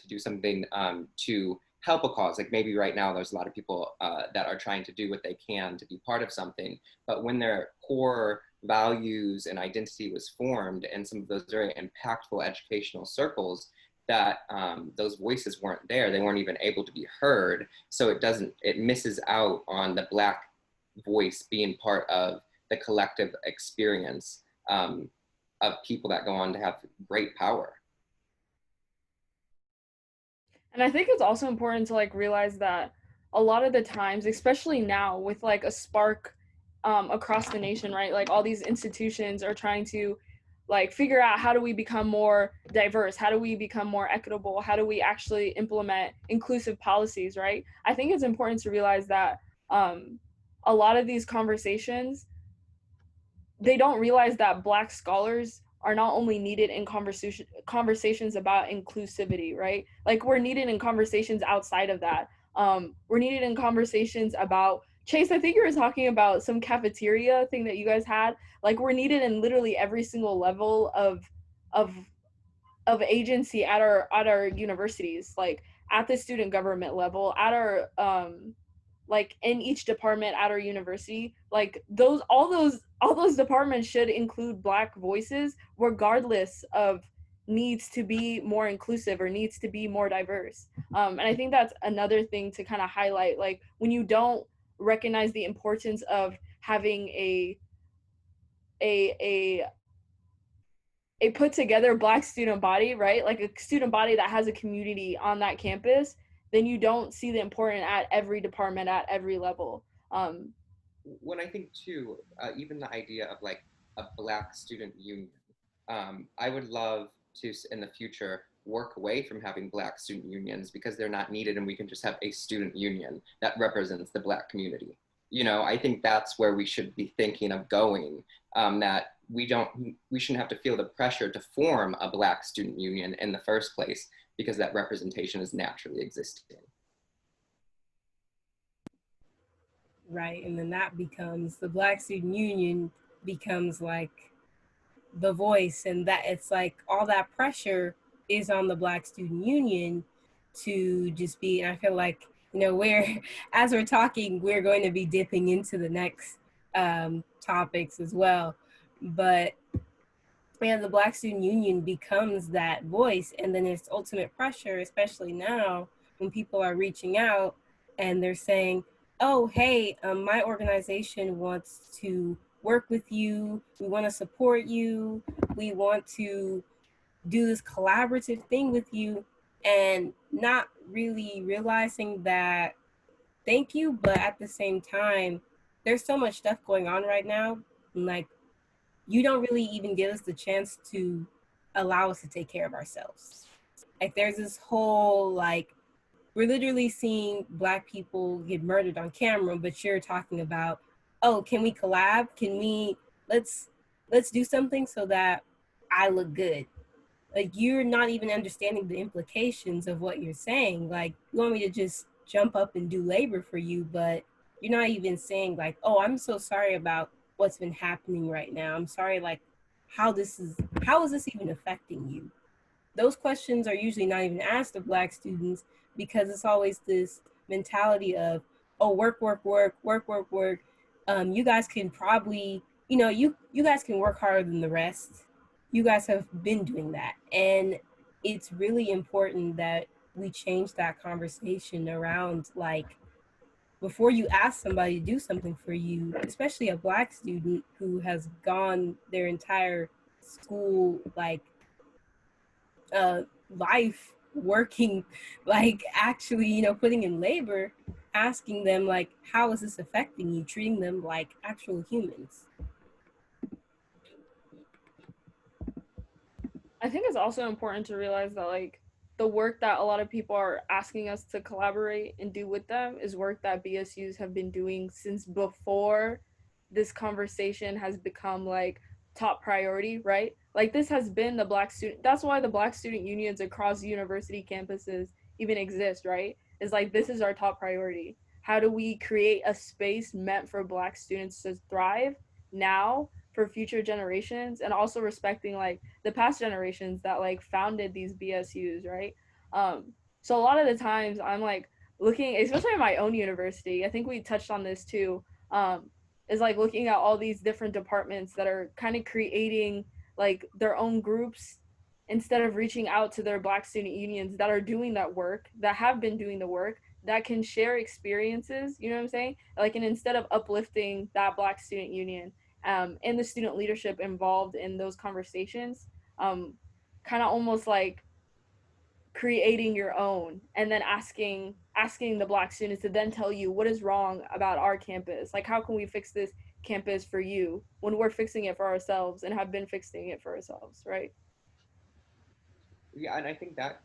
to do something to help a cause. Like maybe right now there's a lot of people that are trying to do what they can to be part of something, but when their core values and identity was formed in some of those very impactful educational circles, that those voices weren't there. They weren't even able to be heard. So it misses out on the Black voice being part of the collective experience of people that go on to have great power. And I think it's also important to like realize that a lot of the times, especially now with like a spark across the nation, right? Like all these institutions are trying to like figure out how do we become more diverse? How do we become more equitable? How do we actually implement inclusive policies, right? I think it's important to realize that a lot of these conversations, they don't realize that Black scholars are not only needed in conversations about inclusivity, right? Like we're needed in conversations outside of that. We're needed in conversations about Chase. I think you were talking about some cafeteria thing that you guys had. Like we're needed in literally every single level of of agency at our universities, like at the student government level, at our like in each department at our university. Like all those departments should include Black voices regardless of needs to be more inclusive or needs to be more diverse. And I think that's another thing to kind of highlight, like when you don't recognize the importance of having a a a put together Black student body, right? Like a student body that has a community on that campus, then you don't see the importance at every department, at every level. When I think too, even the idea of like a Black student union, I would love to in the future work away from having Black student unions because they're not needed, and we can just have a student union that represents the Black community. You know, I think that's where we should be thinking of going. That we shouldn't have to feel the pressure to form a Black student union in the first place because that representation is naturally existing. Right, and then that becomes the Black student union becomes like the voice, and that it's like all that pressure is on the Black student union to just be. And I feel like, you know, we're as we're talking, we're going to be dipping into the next topics as well, but yeah, the Black student union becomes that voice, and then it's ultimate pressure, especially now when people are reaching out and they're saying, oh, hey, my organization wants to work with you. We want to support you. We want to do this collaborative thing with you, and not really realizing that thank you, but at the same time, there's so much stuff going on right now. Like, you don't really even give us the chance to allow us to take care of ourselves. Like, there's this whole, like, we're literally seeing Black people get murdered on camera, but you're talking about, oh, can we collab? Can we, let's do something so that I look good. Like, you're not even understanding the implications of what you're saying. Like, you want me to just jump up and do labor for you, but you're not even saying like, oh, I'm so sorry about what's been happening right now. I'm sorry, like, how is this even affecting you? Those questions are usually not even asked of Black students, because it's always this mentality of, oh, work, work, work, work, work, work. You guys can probably, you guys can work harder than the rest. You guys have been doing that. And it's really important that we change that conversation around, like, before you ask somebody to do something for you, especially a Black student who has gone their entire school, like, life working, like, actually, putting in labor, asking them, like, how is this affecting you, treating them like actual humans. I think it's also important to realize that like the work that a lot of people are asking us to collaborate and do with them is work that BSUs have been doing since before this conversation has become like top priority, right? Like this has been the Black student, that's why the Black student unions across university campuses even exist, right? Is like this is our top priority. How do we create a space meant for Black students to thrive now for future generations, and also respecting like the past generations that like founded these BSUs, right? So a lot of the times I'm like looking, especially at my own university, I think we touched on this too, is like looking at all these different departments that are kind of creating like their own groups instead of reaching out to their Black student unions that are doing that work, that have been doing the work, that can share experiences, you know what I'm saying? Like, and instead of uplifting that Black student union and the student leadership involved in those conversations, kind of almost like creating your own and then asking the Black students to then tell you what is wrong about our campus, like how can we fix this campus for you when we're fixing it for ourselves and have been fixing it for ourselves, right? Yeah, and I think that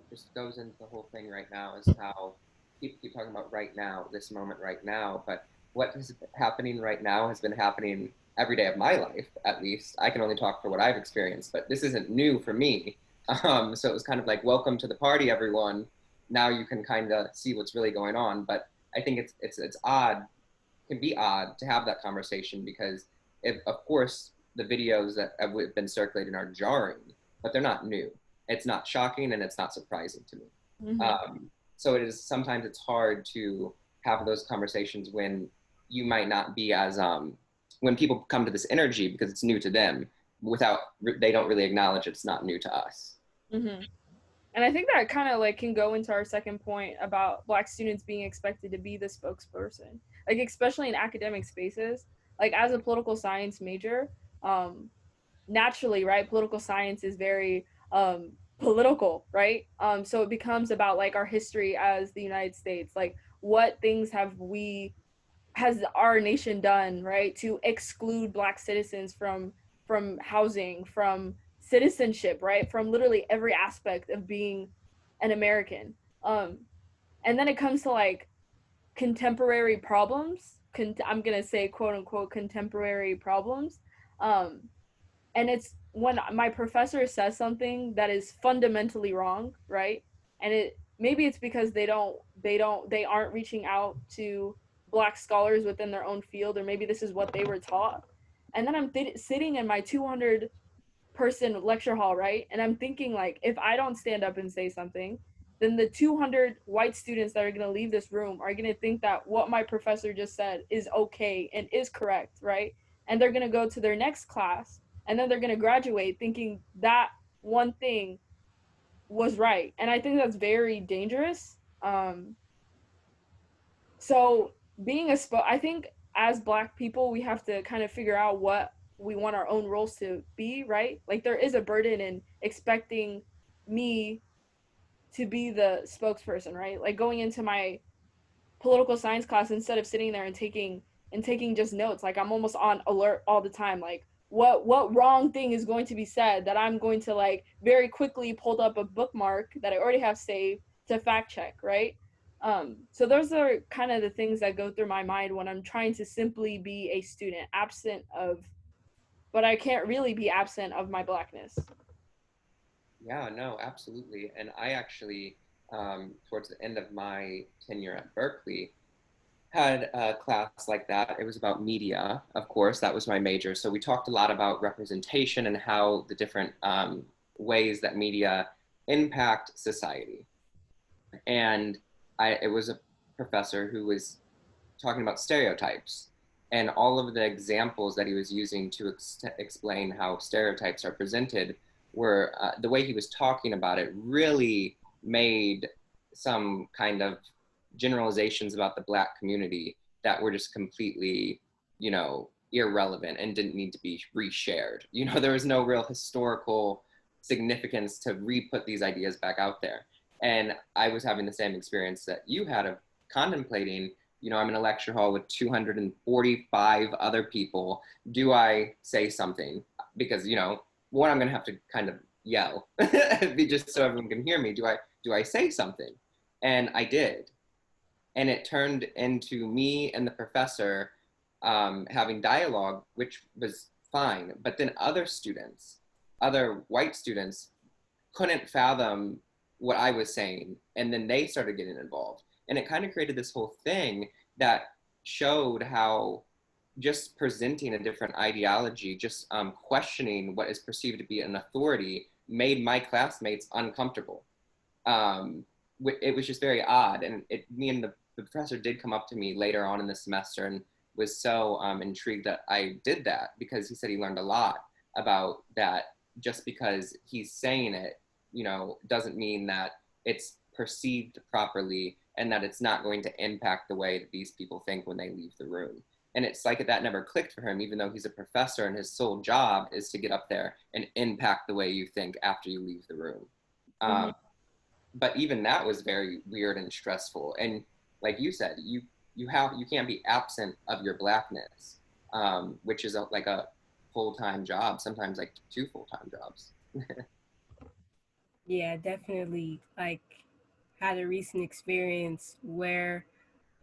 just goes into the whole thing right now is how people keep talking about right now, this moment right now, but what is happening right now has been happening every day of my life, at least. I can only talk for what I've experienced, but this isn't new for me. So it was kind of like, welcome to the party, everyone. Now you can kind of see what's really going on. But I think it's odd, can be odd to have that conversation because, of course, the videos that have been circulating are jarring, but they're not new. It's not shocking and it's not surprising to me. So it is sometimes it's hard to have those conversations when you might not be as when people come to this energy because it's new to them without they don't really acknowledge it's not new to us. And I think that kind of like can go into our second point about Black students being expected to be the spokesperson, like especially in academic spaces. Like as a political science major, naturally, right, political science is very political, right? So it becomes about like our history as the United States, like what things has our nation done, right, to exclude Black citizens from housing, from citizenship, right, from literally every aspect of being an American. And then it comes to like contemporary problems. I'm gonna say quote unquote contemporary problems. And it's when my professor says something that is fundamentally wrong, right? And it maybe it's because they aren't reaching out to Black scholars within their own field, or maybe this is what they were taught. And then I'm sitting in my 200-person lecture hall, right? And I'm thinking like, if I don't stand up and say something, then the 200 white students that are going to leave this room are going to think that what my professor just said is okay and is correct, right? And they're going to go to their next class and then they're going to graduate thinking that one thing was right. And I think that's very dangerous. So I think as Black people, we have to kind of figure out what we want our own roles to be, right? Like there is a burden in expecting me to be the spokesperson, right? Like going into my political science class, instead of sitting there and taking just notes, like I'm almost on alert all the time, like what wrong thing is going to be said that I'm going to like very quickly pull up a bookmark that I already have saved to fact check, right? So those are kind of the things that go through my mind when I'm trying to simply be a student, but I can't really be absent of my Blackness. Yeah, no, absolutely. And I actually, towards the end of my tenure at Berkeley, had a class like that. It was about media, of course, that was my major. So we talked a lot about representation and how the different ways that media impact society. And it was a professor who was talking about stereotypes and all of the examples that he was using to explain how stereotypes are presented were the way he was talking about it really made some kind of generalizations about the Black community that were just completely, irrelevant and didn't need to be reshared. There was no real historical significance to re-put these ideas back out there. And I was having the same experience that you had of contemplating, I'm in a lecture hall with 245 other people. Do I say something? Because, one, I'm going to have to kind of yell just so everyone can hear me. Do I say something? And I did. And it turned into me and the professor having dialogue, which was fine. But then other white students couldn't fathom what I was saying. And then they started getting involved. And it kind of created this whole thing that showed how just presenting a different ideology, just questioning what is perceived to be an authority, made my classmates uncomfortable. it was just very odd. And me and the professor did come up to me later on in the semester and was so intrigued that I did that, because he said he learned a lot about that. Just because he's saying it, doesn't mean that it's perceived properly and that it's not going to impact the way that these people think when they leave the room. And it's like that never clicked for him, even though he's a professor and his sole job is to get up there and impact the way you think after you leave the room. But even that was very weird and stressful. And like you said, you can't be absent of your Blackness, which is like a full-time job, sometimes like 2 full-time jobs. Yeah, definitely. Like, had a recent experience where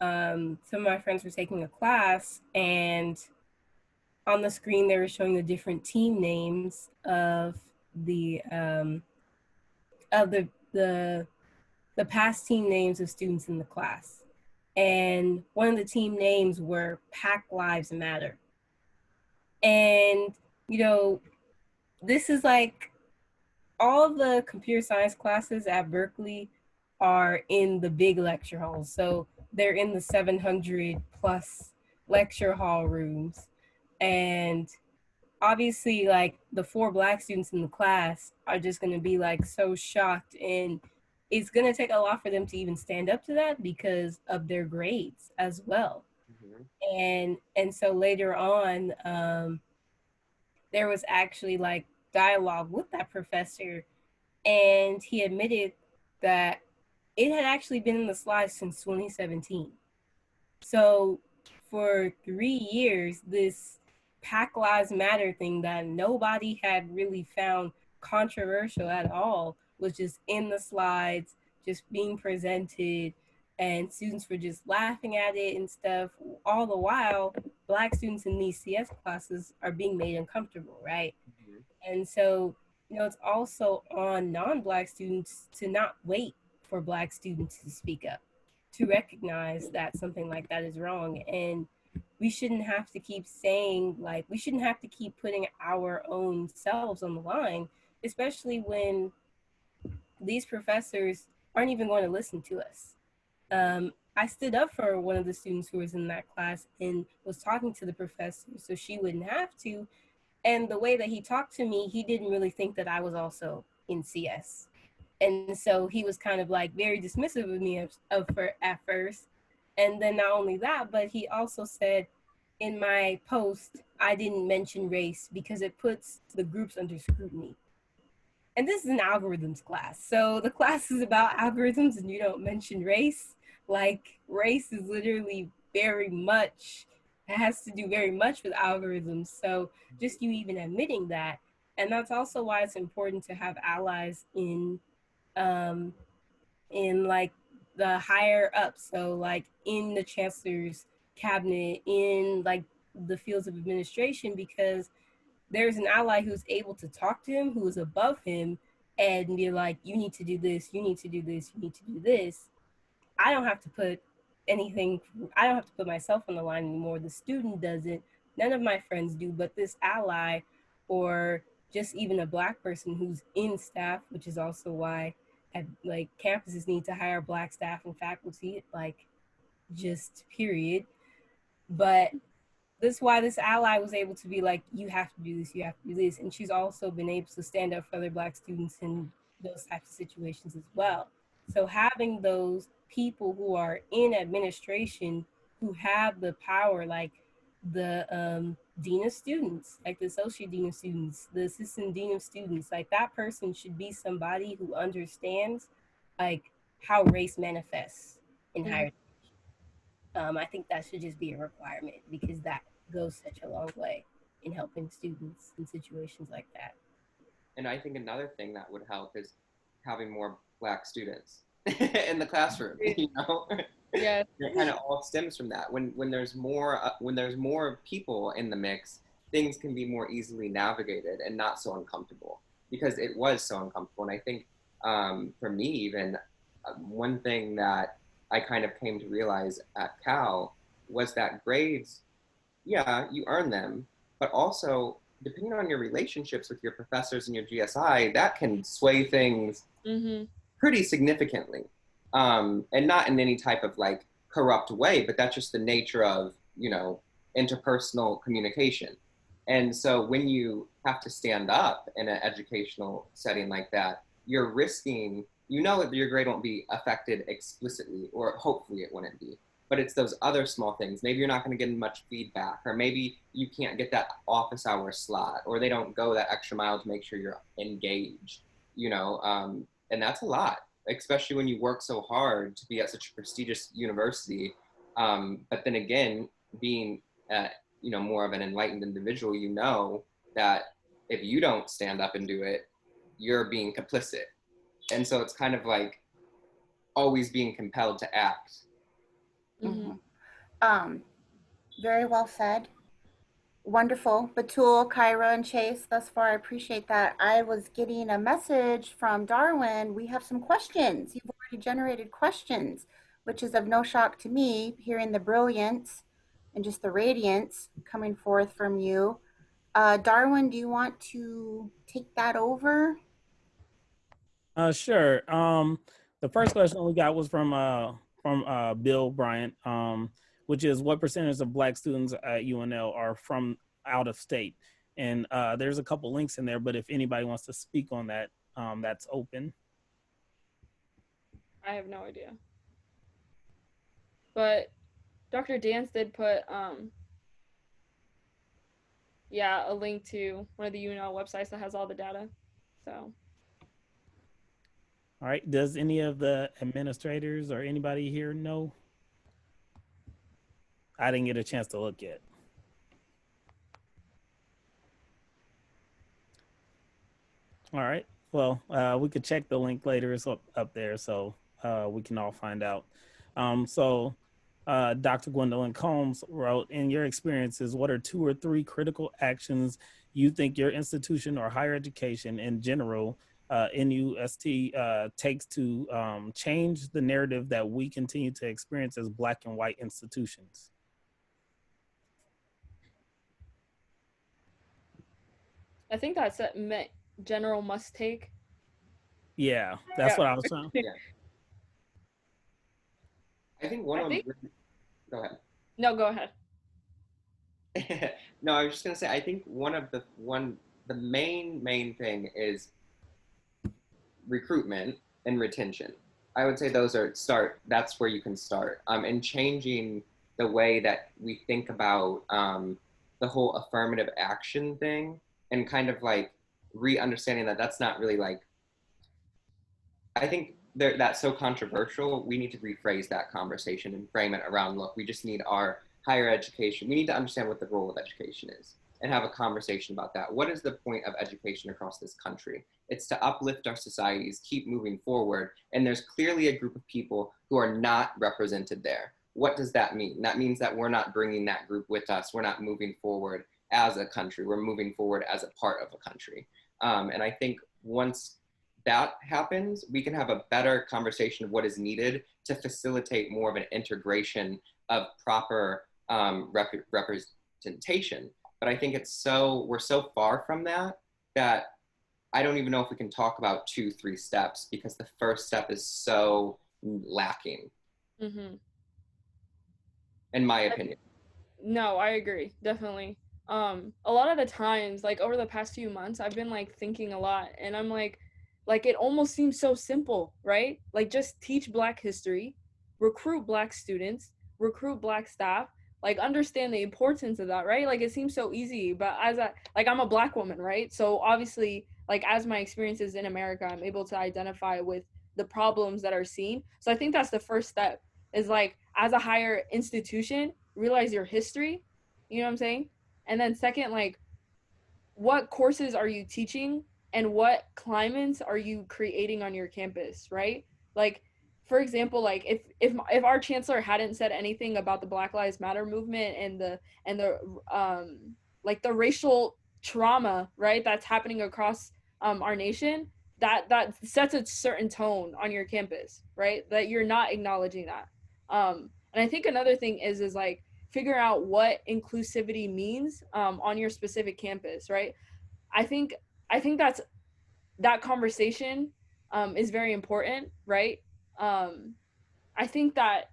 some of my friends were taking a class, and on the screen they were showing the different team names of the of the past team names of students in the class. And one of the team names were Pack Lives Matter. And, this is like, all the computer science classes at Berkeley are in the big lecture halls. So they're in the 700 plus lecture hall rooms. And obviously, like, the 4 Black students in the class are just going to be like so shocked, and it's going to take a lot for them to even stand up to that because of their grades as well. And so later on, there was actually like dialogue with that professor, and he admitted that it had actually been in the slides since 2017. So for 3 years, this Pack Lives Matter thing that nobody had really found controversial at all was just in the slides, just being presented, and students were just laughing at it and stuff. All the while, Black students in these CS classes are being made uncomfortable, right? And so, it's also on non-Black students to not wait for Black students to speak up, to recognize that something like that is wrong. And we shouldn't have to keep saying, like, we shouldn't have to keep putting our own selves on the line, especially when these professors aren't even going to listen to us. I stood up for one of the students who was in that class and was talking to the professor so she wouldn't have to. And the way that he talked to me, he didn't really think that I was also in CS. And so he was kind of like very dismissive of me at first. And then not only that, but he also said in my post, I didn't mention race because it puts the groups under scrutiny. And this is an algorithms class. So the class is about algorithms and you don't mention race. Like, race is literally it has to do very much with algorithms. So just you even admitting that. And that's also why it's important to have allies in like the higher up. So like in the chancellor's cabinet, in like the fields of administration, because there's an ally who's able to talk to him, who is above him, and be like, you need to do this, you need to do this, you need to do this. I don't have to put myself on the line anymore. The student doesn't. None of my friends do, but this ally, or just even a Black person who's in staff, which is also why like campuses need to hire Black staff and faculty, like, just period. But this is why this ally was able to be like, you have to do this, you have to do this. And she's also been able to stand up for other Black students in those types of situations as well. So having those people who are in administration who have the power, like the dean of students, like the associate dean of students, the assistant dean of students, like that person should be somebody who understands like how race manifests in higher education. I think that should just be a requirement because that goes such a long way in helping students in situations like that. And I think another thing that would help is having more Black students in the classroom. Yeah, it kind of all stems from that. When there's more people in the mix, things can be more easily navigated and not so uncomfortable, because it was so uncomfortable. And I think for me, even one thing that I kind of came to realize at Cal was that grades, yeah, you earn them, but also depending on your relationships with your professors and your GSI, that can sway things pretty significantly. And not in any type of like corrupt way, but that's just the nature of, you know, interpersonal communication. And so when you have to stand up in an educational setting like that, you're risking, you know, that your grade won't be affected explicitly, or hopefully it wouldn't be. But it's those other small things. Maybe you're not going to get much feedback, or maybe you can't get that office hour slot, or they don't go that extra mile to make sure you're engaged, you know, and that's a lot, especially when you work so hard to be at such a prestigious university. But then again, being you know, more of an enlightened individual, you know that if you don't stand up and do it, you're being complicit. And so it's kind of like always being compelled to act. Very well said. Wonderful. Batool, Kyra, and Chase, thus far, I appreciate that. I was getting a message from Darwin. We have some questions. You've already generated questions, which is of no shock to me, hearing the brilliance and just the radiance coming forth from you. Darwin, do you want to take that over? Sure. The first question we got was from Bill Bryant, which is, what percentage of Black students at UNL are from out of state? And there's a couple links in there, but if anybody wants to speak on that, that's open. I have no idea. But Dr. Dance did put, a link to one of the UNL websites that has all the data. So. All right. Does any of the administrators or anybody here know? I didn't get a chance to look yet. All right. Well, we could check the link later. It's up there, so we can all find out. Dr. Gwendolyn Combs wrote, in your experiences, what are 2 or 3 critical actions you think your institution or higher education in general, NUST, takes to change the narrative that we continue to experience as Black and white institutions? I think that's a general must take. Yeah, that's what I was trying. Yeah. I think one of them. Go ahead. No, go ahead. No, I was just gonna say, I think the main thing is recruitment and retention. I would say that's where you can start. And changing the way that we think about the whole affirmative action thing, and kind of like re-understanding that that's not really like, I think that's so controversial. We need to rephrase that conversation and frame it around, look, we just need our higher education. We need to understand what the role of education is and have a conversation about that. What is the point of education across this country? It's to uplift our societies, keep moving forward. And there's clearly a group of people who are not represented there. What does that mean? That means that we're not bringing that group with us. We're not moving forward as a country. We're moving forward as a part of a country. And I think once that happens, we can have a better conversation of what is needed to facilitate more of an integration of proper representation. But I think we're so far from that I don't even know if we can talk about 2-3 steps, because the first step is so lacking. Mm-hmm. In my opinion. No, I agree, definitely. A lot of the times, like over the past few months, I've been like thinking a lot, and I'm like it almost seems so simple, right? Like, just teach Black history, recruit Black students, recruit Black staff, like understand the importance of that, right? Like, it seems so easy, but I'm a Black woman, right? So obviously, like, as my experiences in America, I'm able to identify with the problems that are seen. So I think that's the first step, is like, as a higher institution, realize your history, you know what I'm saying? And then second, like, what courses are you teaching and what climates are you creating on your campus, right? Like, for example, like if our chancellor hadn't said anything about the Black Lives Matter movement and the like the racial trauma, right, that's happening across our nation, that sets a certain tone on your campus, right? That you're not acknowledging that. And I think another thing is like figure out what inclusivity means on your specific campus, right? I think that conversation is very important, right? I think that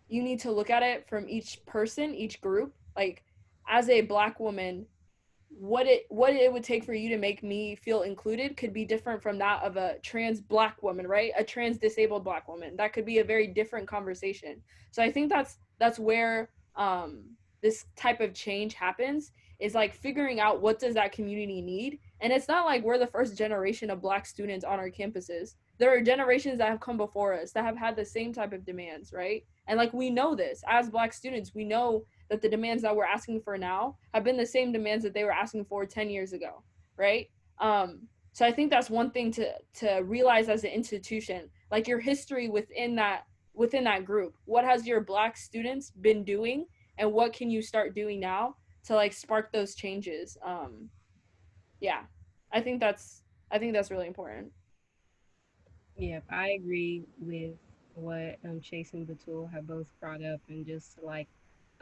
you need to look at it from each person, each group. Like, as a Black woman, what it would take for you to make me feel included could be different from that of a trans Black woman, right? A trans disabled Black woman. That could be a very different conversation. So I think that's where this type of change happens, is like figuring out what does that community need. And it's not like we're the first generation of Black students on our campuses. There are generations that have come before us that have had the same type of demands, right? And like, we know this as Black students, we know that the demands that we're asking for now have been the same demands that they were asking for 10 years ago, right? So I think that's one thing to realize as an institution, like your history within that group. What has your Black students been doing, and what can you start doing now to like spark those changes? Yeah, I think that's really important. Yep, I agree with what Chase and Batool have both brought up, and just to like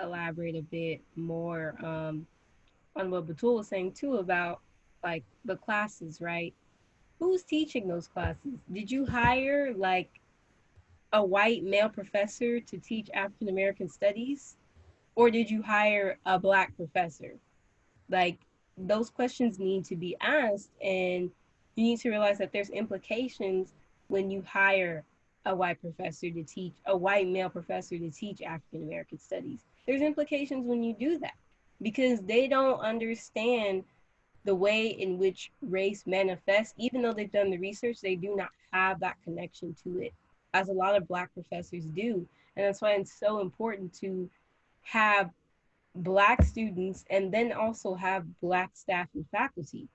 elaborate a bit more on what Batool was saying too about like the classes, right? Who's teaching those classes? Did you hire like a white male professor to teach African American studies, or did you hire a Black professor? Like, those questions need to be asked, and you need to realize that there's implications when you hire a white professor to teach, a white male professor to teach African American studies. There's implications when you do that, because they don't understand the way in which race manifests. Even though they've done the research, they do not have that connection to it, as a lot of Black professors do. And that's why it's so important to have Black students and then also have Black staff and faculty,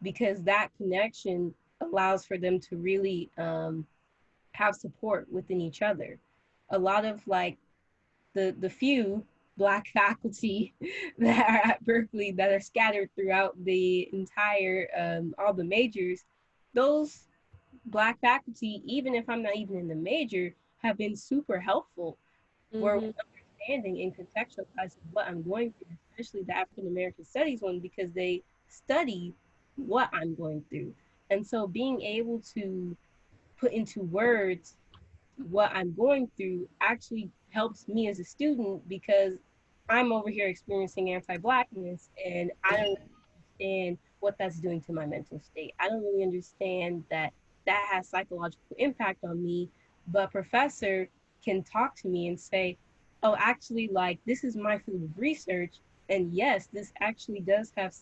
because that connection allows for them to really have support within each other. A lot of like the few Black faculty that are at Berkeley that are scattered throughout the entire all the majors, those Black faculty, even if I'm not even in the major, have been super helpful for understanding and contextualizing what I'm going through, especially the African American Studies one, because they study what I'm going through. And so being able to put into words what I'm going through actually helps me as a student, because I'm over here experiencing anti-Blackness and I don't understand what that's doing to my mental state. I don't really understand that that has psychological impact on me, but professor can talk to me and say, oh, actually, like, this is my field of research, and yes, this actually does have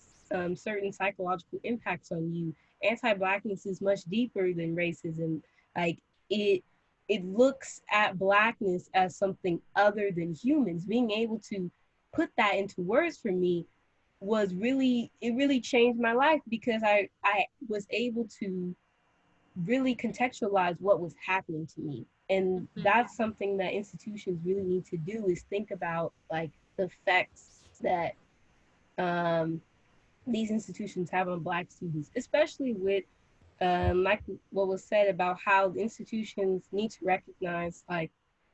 certain psychological impacts on you. Anti-Blackness is much deeper than racism. Like, it looks at Blackness as something other than humans. Being able to put that into words for me was really, it really changed my life, because I was able to really contextualize what was happening to me. And that's something that institutions really need to do, is think about like the effects that these institutions have on Black students, especially with like what was said about how the institutions need to recognize like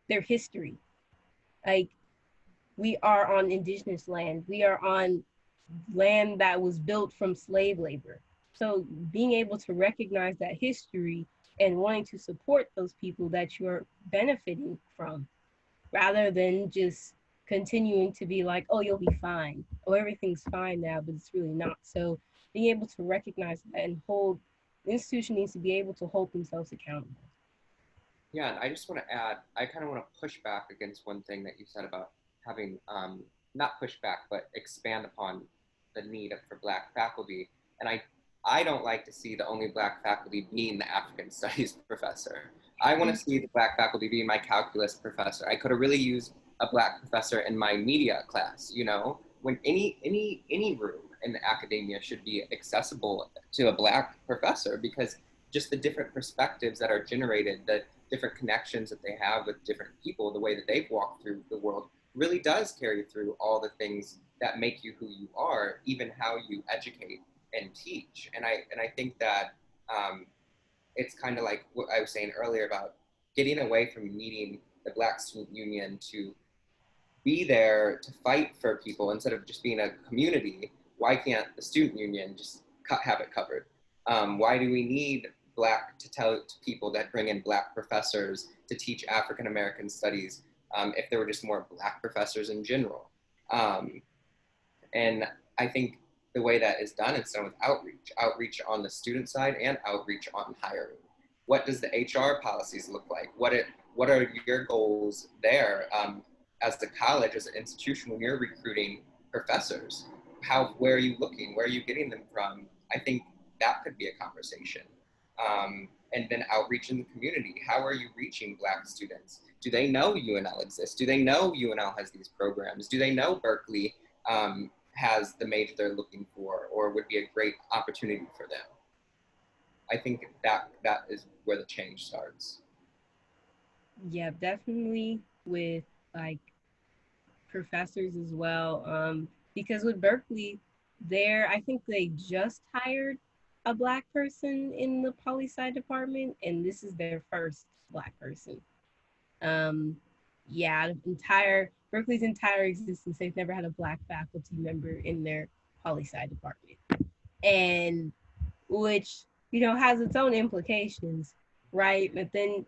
their history. Like, we are on indigenous land. We are on land that was built from slave labor. So being able to recognize that history and wanting to support those people that you're benefiting from, rather than just continuing to be like, oh, you'll be fine. Oh, everything's fine now, but it's really not. So being able to recognize that and hold, the institution needs to be able to hold themselves accountable. Yeah, and I just want to add, I kind of want to push back against one thing that you said about having, not push back, but expand upon the need for Black faculty. And I don't like to see the only Black faculty being the African Studies professor. I want to see the Black faculty being my calculus professor. I could have really used a Black professor in my media class, you know, when any room in academia should be accessible to a Black professor, because just the different perspectives that are generated, the different connections that they have with different people, the way that they've walked through the world really does carry through all the things that make you who you are, even how you educate and teach. And I think that it's kind of like what I was saying earlier about getting away from needing the Black Student Union to be there to fight for people instead of just being a community. Why can't the student union just have it covered? Why do we need Black, to tell to people that bring in Black professors to teach African American studies, if there were just more Black professors in general. And I think the way that is done is done with outreach on the student side and outreach on hiring. What does the HR policies look like? What are your goals there as a college, as an institution, when you're recruiting professors? Where are you looking? Where are you getting them from? I think that could be a conversation. And then outreach in the community. How are you reaching Black students? Do they know UNL exists? Do they know UNL has these programs? Do they know Berkeley has the major they're looking for, or would be a great opportunity for them? I think that is where the change starts. Yeah, definitely with like professors as well. Because with Berkeley, I think they just hired a Black person in the poli-sci department, and this is their first Black person. Yeah, Berkeley's entire existence, they've never had a Black faculty member in their poli-sci department, and which, you know, has its own implications, right? But then,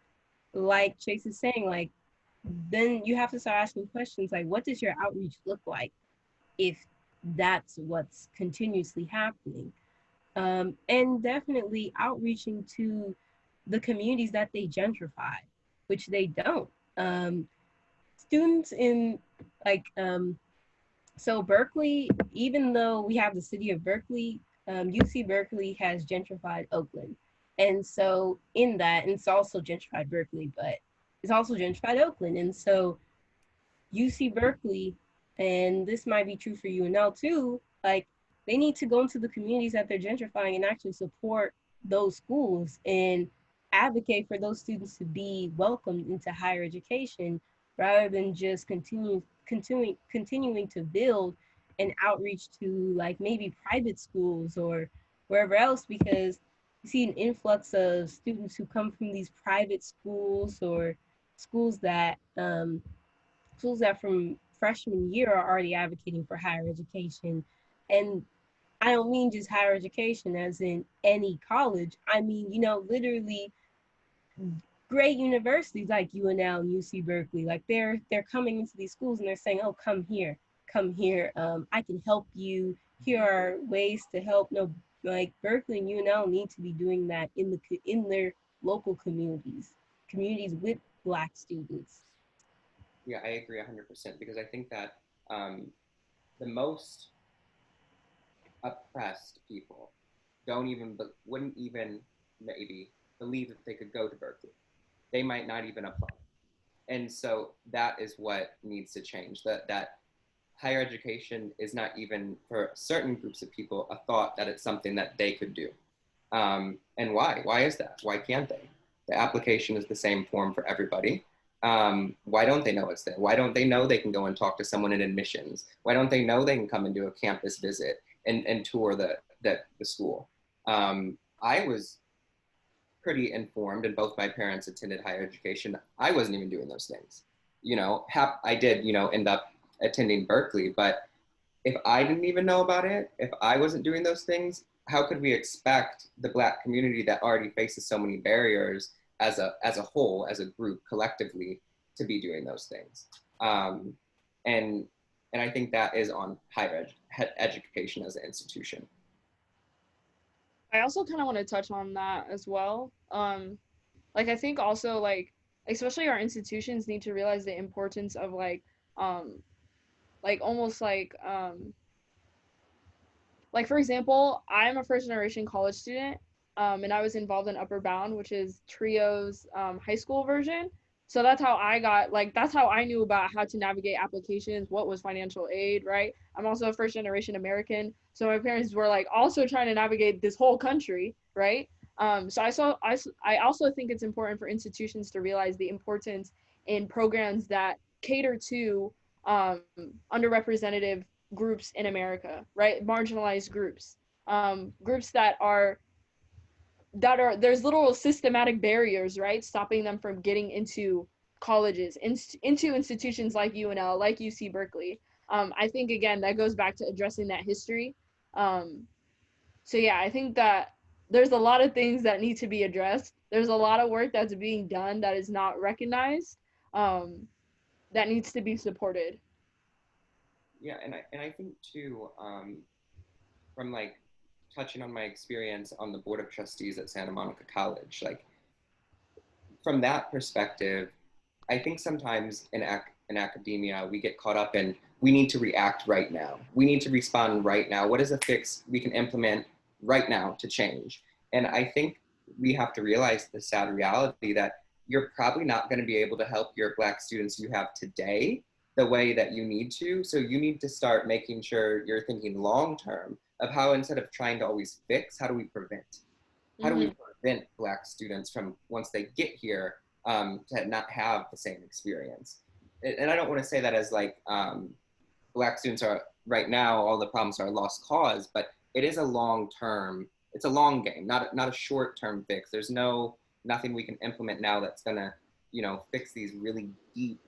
like Chase is saying, like, then you have to start asking questions like, what does your outreach look like if that's what's continuously happening? And definitely outreaching to the communities that they gentrify, which they don't. Students in so Berkeley, even though we have the city of Berkeley, UC Berkeley has gentrified Oakland. And so in that, and it's also gentrified Berkeley, but it's also gentrified Oakland. And so UC Berkeley, and this might be true for UNL too, like they need to go into the communities that they're gentrifying and actually support those schools and advocate for those students to be welcomed into higher education, rather than just continuing to build an outreach to like maybe private schools or wherever else, because you see an influx of students who come from these private schools or schools that from freshman year are already advocating for higher education. And I don't mean just higher education as in any college. I mean, you know, literally great universities like UNL and UC Berkeley, like they're coming into these schools and they're saying, oh, come here. I can help you. Here are ways to help. No, like Berkeley and UNL need to be doing that in their local communities with Black students. Yeah, I agree 100%, because I think that the most oppressed people wouldn't even maybe believe that they could go to Berkeley. They might not even apply. And so that is what needs to change, that higher education is not even for certain groups of people a thought that it's something that they could do. And why is that? Why can't they? The application is the same form for everybody. Why don't they know it's there? Why don't they know they can go and talk to someone in admissions? Why don't they know they can come and do a campus visit and tour the school? I was pretty informed, and both my parents attended higher education. I wasn't even doing those things. You know, I did, you know, end up attending Berkeley, but if I didn't even know about it, if I wasn't doing those things, how could we expect the Black community that already faces so many barriers as a whole, as a group, collectively, to be doing those things? And I think that is on higher education as an institution. I also kind of want to touch on that as well. Like I think also like especially our institutions need to realize the importance of like almost like for example, I'm a first generation college student, and I was involved in Upper Bound, which is Trio's high school version. So that's how I knew about how to navigate applications, what was financial aid, right? I'm also a first generation American. So my parents were like also trying to navigate this whole country, right? So I also think it's important for institutions to realize the importance in programs that cater to underrepresented groups in America, right? Marginalized groups, groups that are there's little systematic barriers, right, stopping them from getting into colleges, into institutions like UNL, like UC Berkeley. I think again that goes back to addressing that history. So yeah, I think that there's a lot of things that need to be addressed. There's a lot of work that's being done that is not recognized, that needs to be supported. Yeah, and I think too, from like touching on my experience on the board of trustees at Santa Monica College, like from that perspective, I think sometimes in academia we get caught up in we need to react right now. We need to respond right now. What is a fix we can implement right now to change? And I think we have to realize the sad reality that you're probably not going to be able to help your Black students you have today the way that you need to. So you need to start making sure you're thinking long term of how, instead of trying to always fix, how do we prevent? How do we prevent Black students from, once they get here, to not have the same experience? And I don't want to say that as like Black students are right now, all the problems are a lost cause, but it is a long term, it's a long game, not a short term fix. There's nothing we can implement now that's gonna, fix these really deep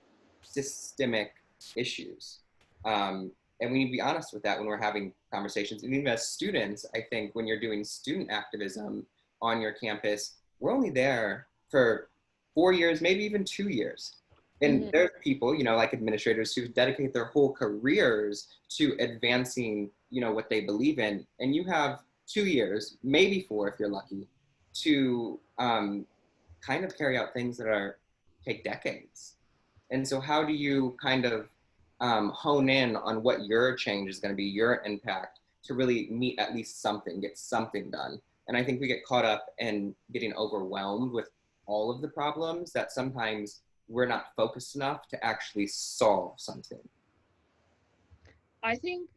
systemic issues. And we need to be honest with that when we're having conversations. And even as students, I think when you're doing student activism on your campus, we're only there for 4 years, maybe even 2 years. And there's people, like administrators who dedicate their whole careers to advancing, what they believe in. And you have 2 years, maybe 4 if you're lucky, to kind of carry out things that take decades. And so how do you kind of hone in on what your change is going to be, your impact, to really meet at least something, get something done? And I think we get caught up in getting overwhelmed with all of the problems that sometimes we're not focused enough to actually solve something. I think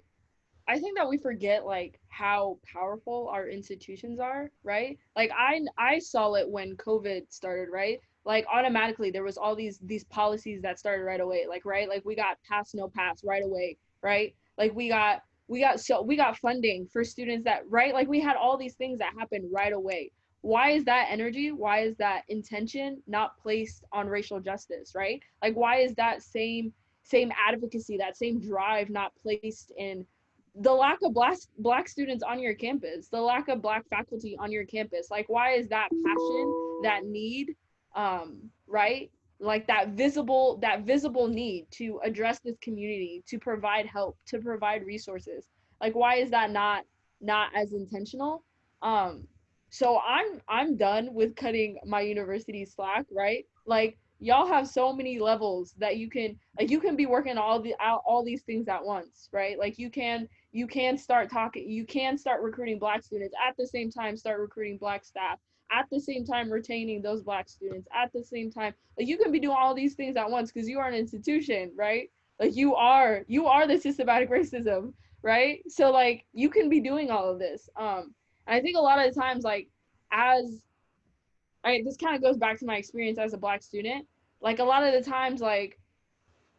that we forget like how powerful our institutions are, right? Like I saw it when COVID started, right? Like automatically there was all these policies that started right away, like, right? Like we got pass no pass right away, right? Like we got funding for students that, right? Like we had all these things that happened right away. Why is that energy, why is that intention not placed on racial justice, right? Like why is that same advocacy, that same drive not placed in the lack of black students on your campus, the lack of Black faculty on your campus? Like why is that passion, that need, right? Like that visible need to address this community, to provide help, to provide resources, like why is that not as intentional? So I'm done with cutting my university slack, right? Like y'all have so many levels that you can be working all these things at once, right? Like you can start recruiting Black students at the same time, start recruiting Black staff at the same time, retaining those Black students at the same time. Like you can be doing all these things at once because you are an institution, right? Like you are the systematic racism, right? So like you can be doing all of this. I think a lot of the times, like, this kind of goes back to my experience as a Black student. Like a lot of the times, like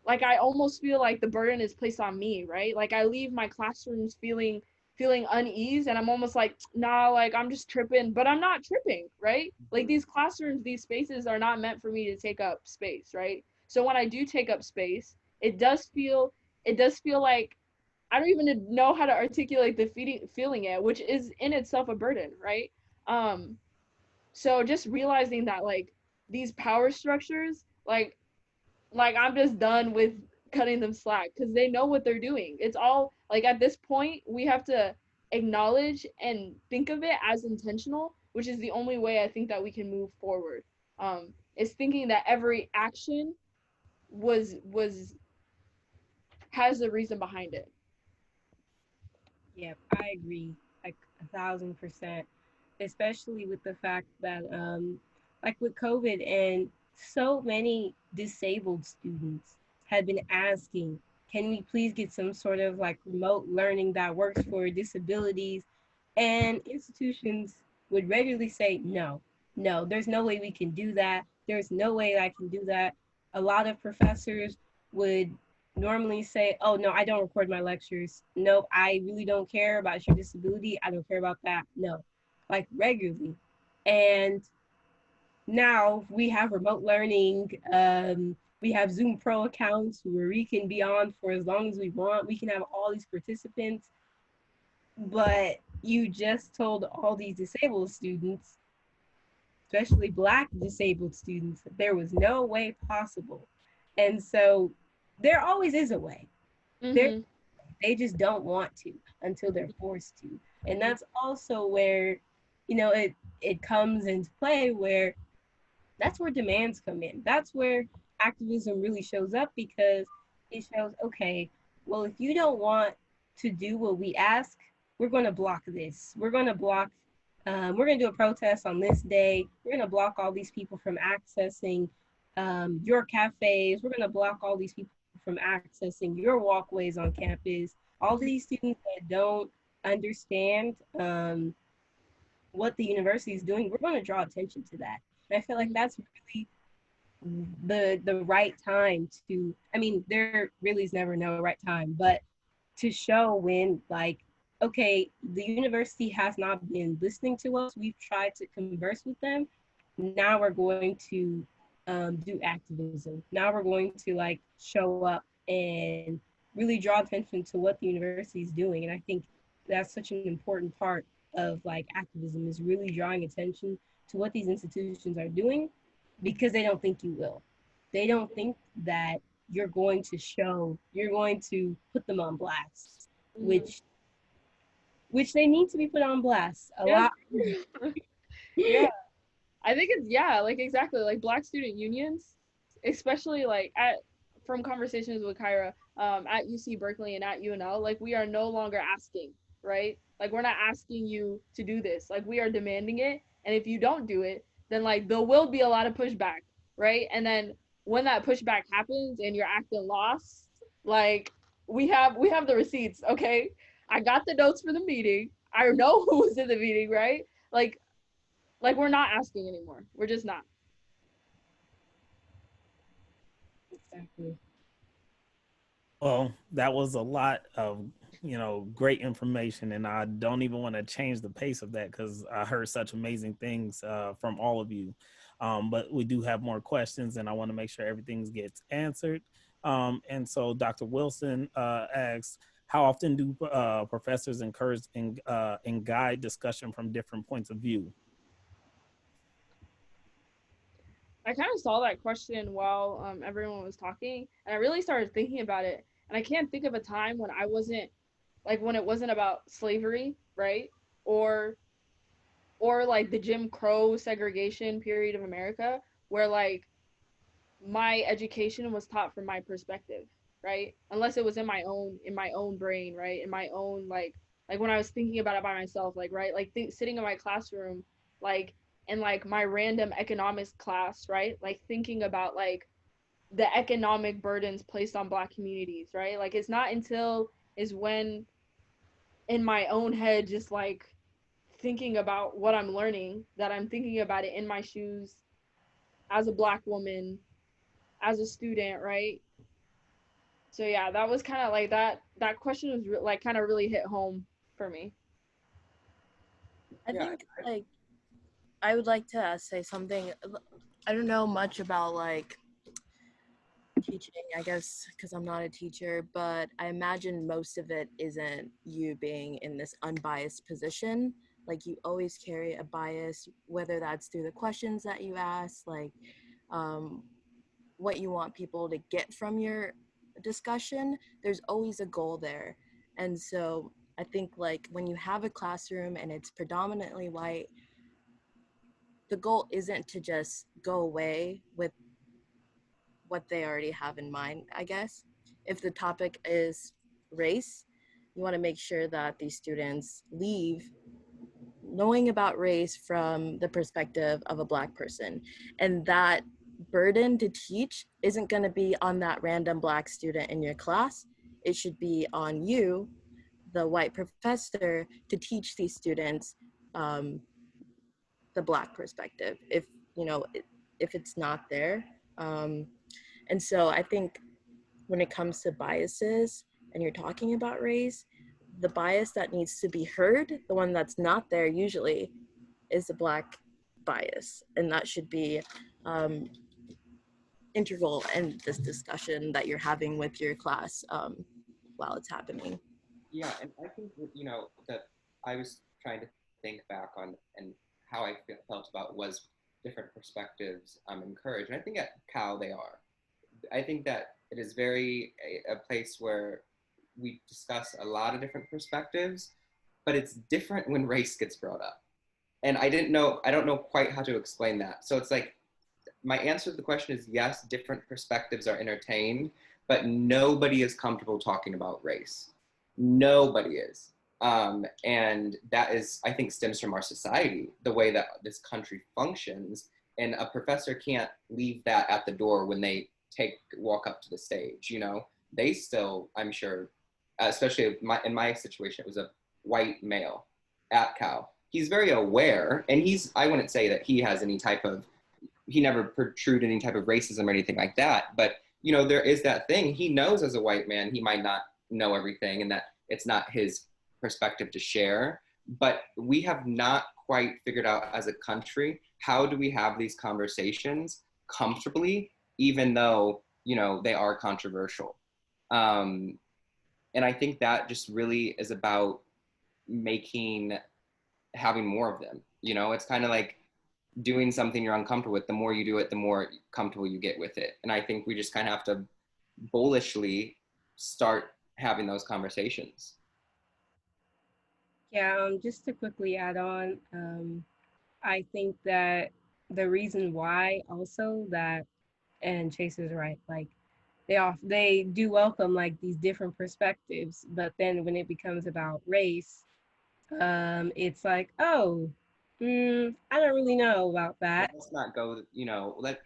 I almost feel like the burden is placed on me, right? Like I leave my classrooms feeling unease, and I'm almost like, nah, like I'm just tripping, but I'm not tripping, right? Like these classrooms, these spaces are not meant for me to take up space, right? So when I do take up space, it does feel like I don't even know how to articulate the feeling it, which is in itself a burden, right? So just realizing that like these power structures, like I'm just done with cutting them slack because they know what they're doing. It's all like at this point we have to acknowledge and think of it as intentional, which is the only way I think that we can move forward. Is thinking that every action was has a reason behind it. Yep, I agree, like 1,000%, especially with the fact that, like with COVID, and so many disabled students had been asking, can we please get some sort of like remote learning that works for disabilities? And institutions would regularly say, no, there's no way we can do that. There's no way I can do that. A lot of professors would normally say, oh, no, I don't record my lectures. Nope, I really don't care about your disability. I don't care about that. No, like regularly. And now we have remote learning. We have Zoom Pro accounts where we can be on for as long as we want. We can have all these participants. But you just told all these disabled students, especially Black disabled students, that there was no way possible. And so there always is a way. Mm-hmm. They just don't want to until they're forced to. And that's also where, you know, it comes into play, where that's where demands come in. That's where activism really shows up, because it shows, okay, well, if you don't want to do what we ask, we're going to block this. We're going to block, we're going to do a protest on this day. We're going to block all these people from accessing your cafes. We're going to block all these people from accessing your walkways on campus. All these students that don't understand what the university is doing, we're going to draw attention to that. And I feel like that's really the right time to, I mean, there really is never no right time, but to show when, like, okay, the university has not been listening to us. We've tried to converse with them. Now we're going to do activism. Now we're going to like show up and really draw attention to what the university is doing. And I think that's such an important part of like activism, is really drawing attention to what these institutions are doing, because they don't think you will. They don't think that you're going to show, you're going to put them on blast, which they need to be put on blast a lot. Yeah. I think it's, yeah, like exactly, like Black student unions, especially like from conversations with Kyra at UC Berkeley and at UNL, like we are no longer asking, right? Like we're not asking you to do this, like we are demanding it. And if you don't do it, then like there will be a lot of pushback, right? And then when that pushback happens and you're acting lost, like we have the receipts, okay? I got the notes for the meeting. I know who was in the meeting, right? Like we're not asking anymore. We're just not. Exactly. Well, that was a lot of, great information, and I don't even want to change the pace of that because I heard such amazing things from all of you. But we do have more questions, and I want to make sure everything gets answered. And so Dr. Wilson asks, how often do professors encourage and guide discussion from different points of view? I kind of saw that question while everyone was talking, and I really started thinking about it. And I can't think of a time when I wasn't, like, when it wasn't about slavery, right? Or like the Jim Crow segregation period of America, where like my education was taught from my perspective, right? Unless it was in my own brain, right? In my own like when I was thinking about it by myself, like, right? Like sitting in my classroom, like in like my random economics class, right? Like thinking about like the economic burdens placed on Black communities, right? Like it's not until is when in my own head just like thinking about what I'm learning that I'm thinking about it in my shoes as a Black woman, as a student, right? So yeah, that was kind of like that question was like kind of really hit home for me. I think like I would like to say something. I don't know much about like teaching, I guess, because I'm not a teacher, but I imagine most of it isn't you being in this unbiased position. Like you always carry a bias, whether that's through the questions that you ask, like what you want people to get from your discussion. There's always a goal there. And so I think like when you have a classroom and it's predominantly white, the goal isn't to just go away with what they already have in mind, I guess. If the topic is race, you want to make sure that these students leave knowing about race from the perspective of a Black person. And that burden to teach isn't going to be on that random Black student in your class. It should be on you, the white professor, to teach these students the Black perspective, if it's not there. And so I think when it comes to biases and you're talking about race, the bias that needs to be heard, the one that's not there usually, is the Black bias. And that should be integral in this discussion that you're having with your class while it's happening. Yeah, and I think that I was trying to think back on and how I felt about was different perspectives encouraged. And I think at Cal they are. I think that it is a place where we discuss a lot of different perspectives, but it's different when race gets brought up. And I don't know quite how to explain that. So it's like, my answer to the question is yes, different perspectives are entertained, but nobody is comfortable talking about race. Nobody is. And that is, I think, stems from our society, the way that this country functions. And a professor can't leave that at the door when they walk up to the stage, you know? They still, I'm sure, especially in my situation, it was a white male at Cal. He's very aware, and I wouldn't say that he has he never protruded any type of racism or anything like that, but you know, there is that thing. He knows as a white man, he might not know everything and that it's not his perspective to share, but we have not quite figured out as a country, how do we have these conversations comfortably, even though, you know, they are controversial. And I think that just really is about having more of them. You know, it's kind of like doing something you're uncomfortable with. The more you do it, the more comfortable you get with it. And I think we just kind of have to bullishly start having those conversations. Yeah, just to quickly add on, I think that the reason why also that, and Chase is right, like they do welcome like these different perspectives, but then when it becomes about race, it's like, oh, I don't really know about that. Let's not go, you know, let's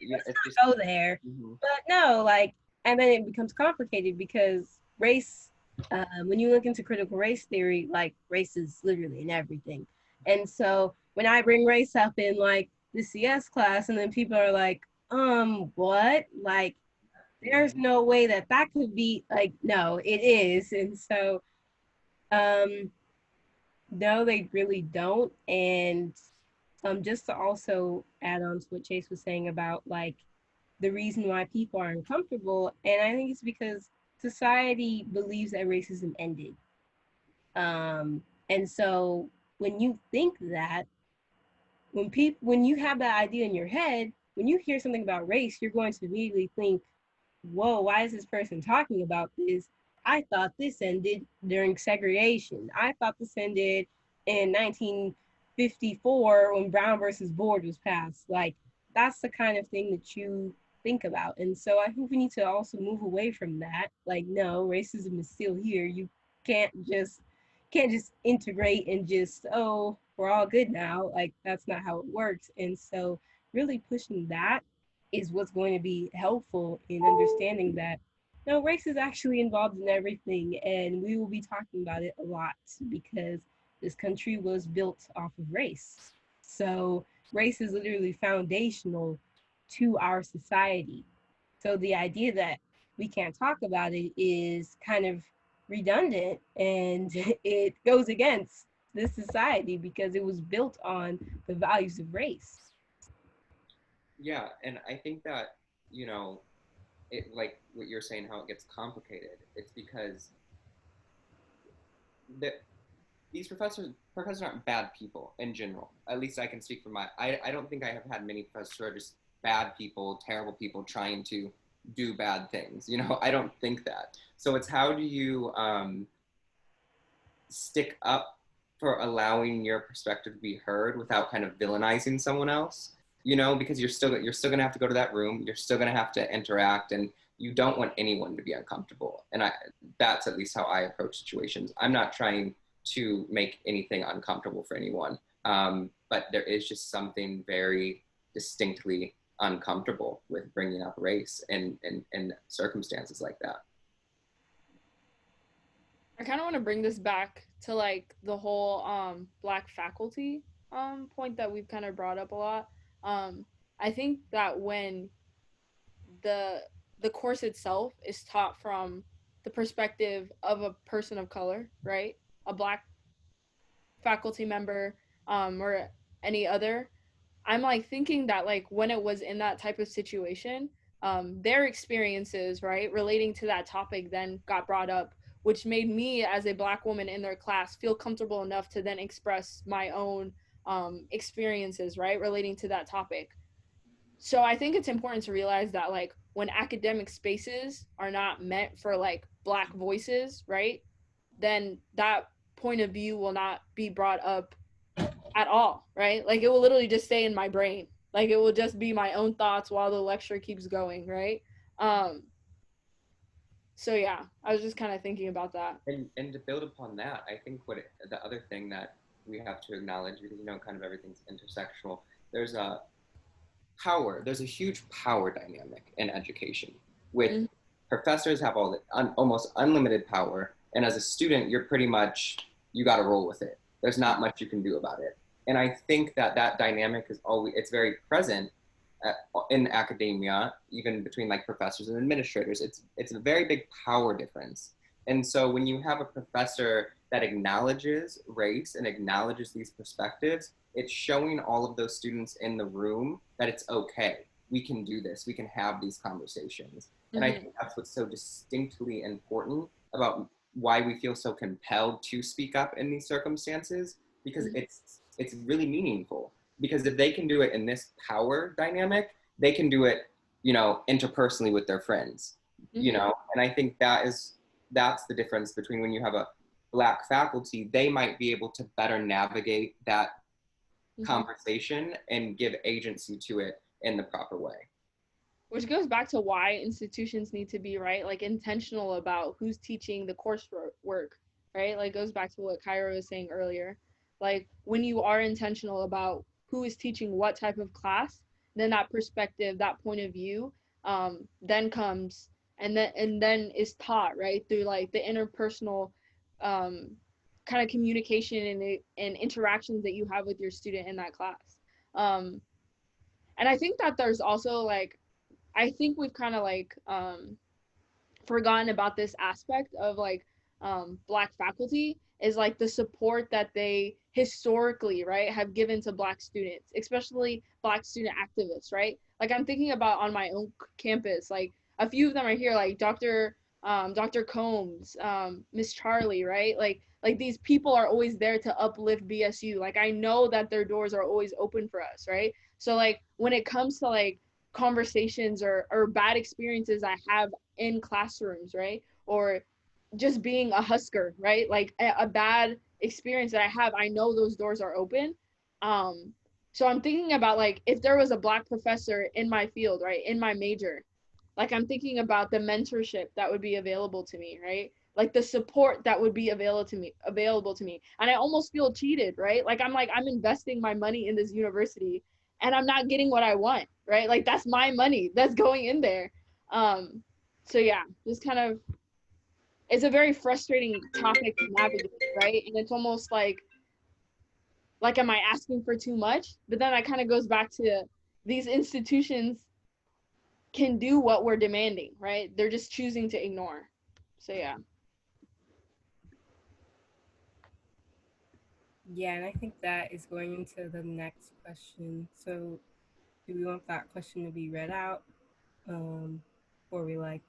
just go there. Mm-hmm. But no, like, and then it becomes complicated because race, when you look into critical race theory, like race is literally in everything. And so when I bring race up in like the CS class, and then people are like, what? Like, there's no way that could be, like, no, it is. And so, no, they really don't. And just to also add on to what Chase was saying about like the reason why people are uncomfortable, and I think it's because society believes that racism ended. And so when you think that, when you have that idea in your head, when you hear something about race, you're going to immediately think, whoa, why is this person talking about this? I thought this ended during segregation. I thought this ended in 1954 when Brown versus Board was passed. Like, that's the kind of thing that you think about. And so I think we need to also move away from that. Like, no, racism is still here. You can't just integrate and just, oh, we're all good now. Like, that's not how it works. And so really pushing that is what's going to be helpful in understanding that no, race is actually involved in everything, and we will be talking about it a lot because this country was built off of race. So race is literally foundational to our society. So the idea that we can't talk about it is kind of redundant, and it goes against this society because it was built on the values of race. Yeah, and I think that, you know, it, like what you're saying, how it gets complicated, it's because these professors aren't bad people in general. At least I can speak for I don't think I have had many professors who are just bad people, terrible people trying to do bad things. You know, I don't think that. So it's how do you stick up for allowing your perspective to be heard without kind of villainizing someone else? You know, because you're still gonna have to go to that room. You're still gonna have to interact, and you don't want anyone to be uncomfortable. And that's at least how I approach situations. I'm not trying to make anything uncomfortable for anyone, but there is just something very distinctly uncomfortable with bringing up race in circumstances like that. I kind of want to bring this back to like the whole Black faculty point that we've kind of brought up a lot. I think that when the course itself is taught from the perspective of a person of color, right? A Black faculty member or any other, I'm like thinking that like when it was in that type of situation, their experiences, right, relating to that topic then got brought up which made me as a Black woman in their class feel comfortable enough to then express my own experiences, right, relating to that topic. So I think it's important to realize that like when academic spaces are not meant for like Black voices, right, then that point of view will not be brought up at all, right? Like it will literally just stay in my brain. Like it will just be my own thoughts while the lecture keeps going, right? Um, so yeah, I was just kind of thinking about that. And to build upon that, I think the other thing that we have to acknowledge, because kind of everything's intersectional, there's a huge power dynamic in education with professors have almost unlimited power, and as a student you're pretty much, you got to roll with it. There's not much you can do about it. And I think that dynamic is it's very present in academia, even between like professors and administrators. It's a very big power difference. And so when you have a professor that acknowledges race and acknowledges these perspectives, it's showing all of those students in the room that it's okay. We can do this. We can have these conversations. And I think that's what's so distinctly important about why we feel so compelled to speak up in these circumstances, because it's really meaningful. Because if they can do it in this power dynamic, they can do it, interpersonally with their friends, and I think that's the difference between when you have a Black faculty, they might be able to better navigate that conversation and give agency to it in the proper way. Which goes back to why institutions need to be, right, like intentional about who's teaching the coursework, right? Like goes back to what Kyra was saying earlier. Like when you are intentional about who is teaching what type of class, then that perspective, that point of view, then comes and then is taught, right, through like the interpersonal kind of communication and interactions that you have with your student in that class. And I think that there's also like, I think we've kind of like forgotten about this aspect of like Black faculty is like the support that they historically, right, have given to Black students, especially Black student activists, right? Like I'm thinking about on my own campus, like a few of them are here, like Dr. Combs, Miss Charlie, right? Like these people are always there to uplift BSU. Like I know that their doors are always open for us, right? So like when it comes to like conversations or bad experiences I have in classrooms, right? Or just being a Husker, right? Like a bad experience that I have, I know those doors are open. So I'm thinking about like if there was a Black professor in my field, right, in my major, like I'm thinking about the mentorship that would be available to me, right? Like the support that would be available to me. And I almost feel cheated, right? Like I'm investing my money in this university and I'm not getting what I want, right? Like that's my money that's going in there. So yeah, just kind of, it's a very frustrating topic to navigate, right? And it's almost like am I asking for too much? But then that kind of goes back to these institutions can do what we're demanding, right? They're just choosing to ignore. So yeah. Yeah, and I think that is going into the next question. So do we want that question to be read out? Or we like...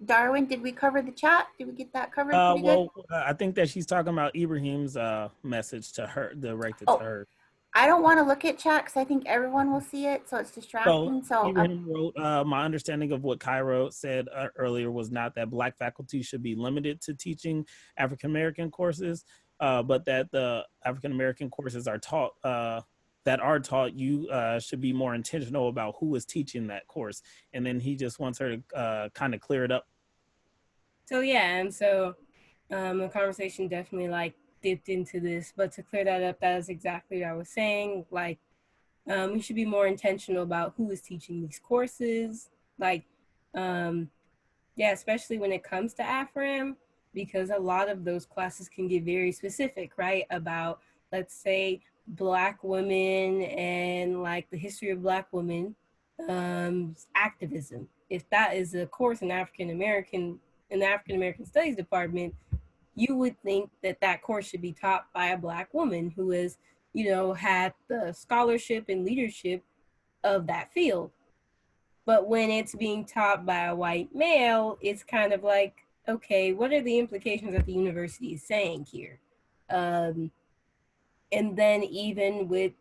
Darwin, did we cover the chat? Did we get that covered pretty good? I think that she's talking about Ibrahim's message to her, directed to her. I don't want to look at chat because I think everyone will see it, so it's distracting. So Ibrahim wrote, my understanding of what Kyra said earlier was not that Black faculty should be limited to teaching African-American courses, but that the African-American courses are taught, you should be more intentional about who is teaching that course. And then he just wants her to kind of clear it up. So yeah, and so the conversation definitely like dipped into this, but to clear that up, that is exactly what I was saying. Like, we should be more intentional about who is teaching these courses. Like, especially when it comes to AFRAM, because a lot of those classes can get very specific, right? About, let's say, Black women and like the history of Black women, activism. If that is a course in the African American Studies department, you would think that course should be taught by a Black woman who has, had the scholarship and leadership of that field. But when it's being taught by a white male, it's kind of like, okay, what are the implications that the university is saying here? And then even with,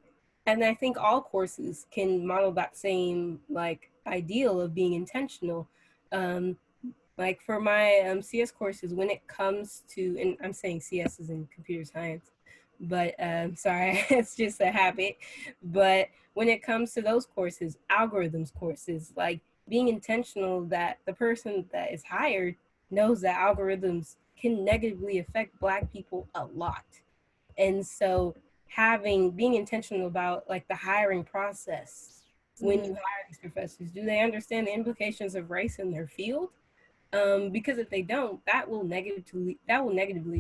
and I think all courses can model that same like ideal of being intentional. Um, like for my CS courses, when it comes to, and I'm saying CS is in computer science, but sorry, it's just a habit. But when it comes to those courses, algorithms courses, like being intentional that the person that is hired knows that algorithms can negatively affect Black people a lot. And so being intentional about like the hiring process when you hire these professors, do they understand the implications of race in their field? Because if they don't, that will negatively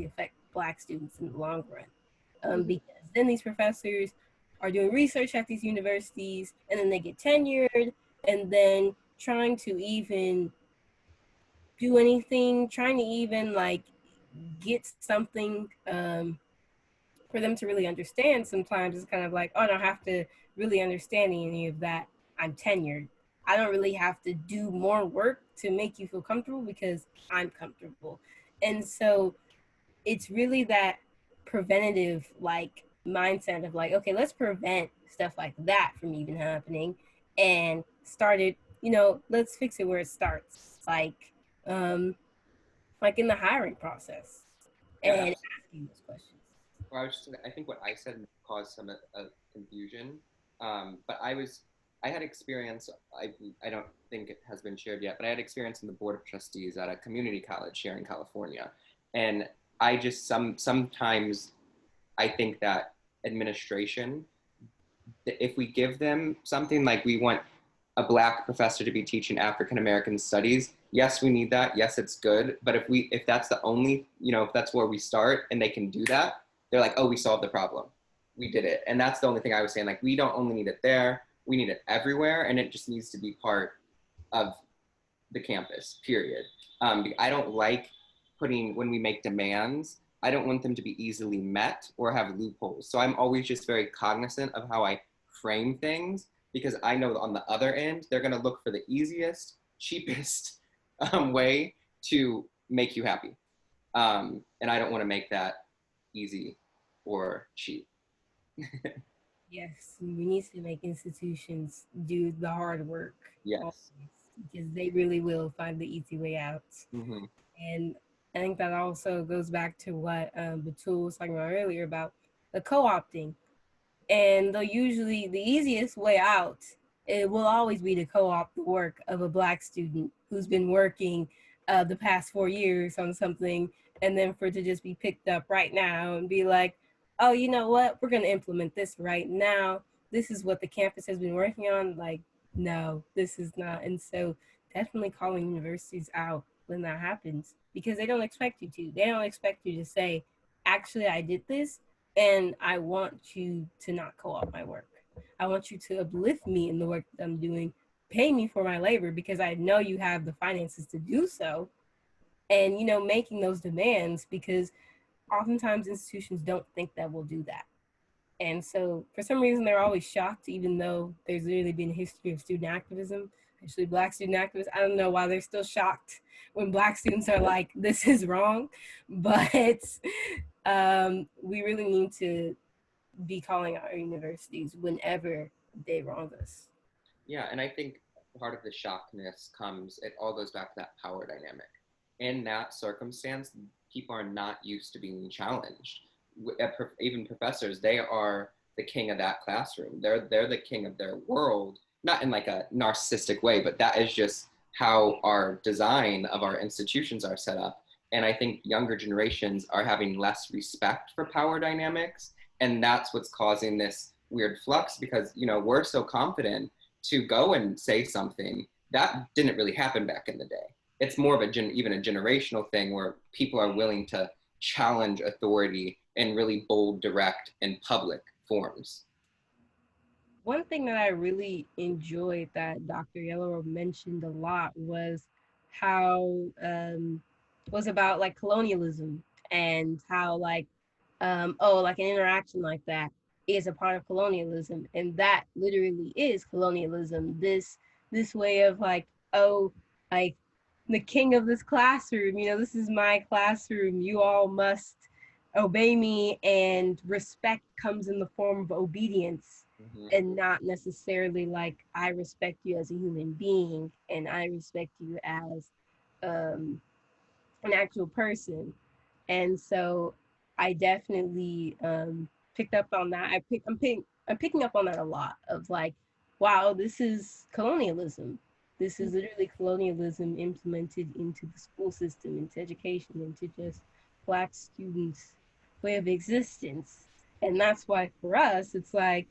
affect Black students in the long run. Because then these professors are doing research at these universities, and then they get tenured, and then trying to even do anything, trying to even like get something for them to really understand. Sometimes it's kind of like, oh, I don't have to really understand any of that. I'm tenured. I don't really have to do more work to make you feel comfortable because I'm comfortable. And so it's really that preventative like mindset of like, okay, let's prevent stuff like that from even happening, and started, let's fix it where it starts, like in the hiring process, Yeah, and asking those questions. Well, I think what I said caused some confusion. But I had experience. I don't think it has been shared yet, but I had experience in the board of trustees at a community college here in California, and I just sometimes I think that administration, if we give them something like we want a Black professor to be teaching African American studies, yes, we need that. Yes, it's good. But if that's the only, if that's where we start and they can do that, they're like, oh, we solved the problem. We did it. And that's the only thing I was saying. Like, we don't only need it there, we need it everywhere. And it just needs to be part of the campus, period. I don't like when we make demands, I don't want them to be easily met or have loopholes. So I'm always just very cognizant of how I frame things, because I know on the other end, they're going to look for the easiest, cheapest way to make you happy. And I don't want to make that easy or cheap. Yes, we need to make institutions do the hard work. Yes. Always, because they really will find the easy way out. Mm-hmm. And I think that also goes back to what Batool was talking about earlier about the co-opting. And usually the easiest way out, it will always be to co-opt the work of a Black student who's been working the past 4 years on something, and then for it to just be picked up right now and be like, oh, you know what? We're going to implement this right now. This is what the campus has been working on. Like, no, this is not. And so definitely calling universities out when that happens, because they don't expect you to. They don't expect you to say, actually, I did this, and I want you to not co-opt my work. I want you to uplift me in the work that I'm doing, pay me for my labor because I know you have the finances to do so. And, making those demands, because oftentimes institutions don't think that we'll do that. And so for some reason, they're always shocked, even though there's really been a history of student activism, especially Black student activists. I don't know why they're still shocked when Black students are like, this is wrong. But we really need to be calling our universities whenever they wrong us. Yeah, and I think part of the shockness it all goes back to that power dynamic. In that circumstance, people are not used to being challenged. Even professors, they are the king of that classroom. They're the king of their world, not in like a narcissistic way, but that is just how our design of our institutions are set up. And I think younger generations are having less respect for power dynamics. And that's what's causing this weird flux, because, we're so confident to go and say something that didn't really happen back in the day. It's more of even a generational thing where people are willing to challenge authority in really bold, direct, and public forms. One thing that I really enjoyed that Dr. Yellow mentioned a lot was how was about like colonialism, and how like like an interaction like that is a part of colonialism, and that literally is colonialism. This this way of like, oh, like the king of this classroom, you know, this is my classroom, you all must obey me, and respect comes in the form of obedience, and not necessarily like I respect you as a human being and I respect you as an actual person. And so I definitely picked up on that. I'm picking up on that a lot of like, wow, this is colonialism. This is literally colonialism implemented into the school system, into education, into just Black students' way of existence. And that's why for us, it's like,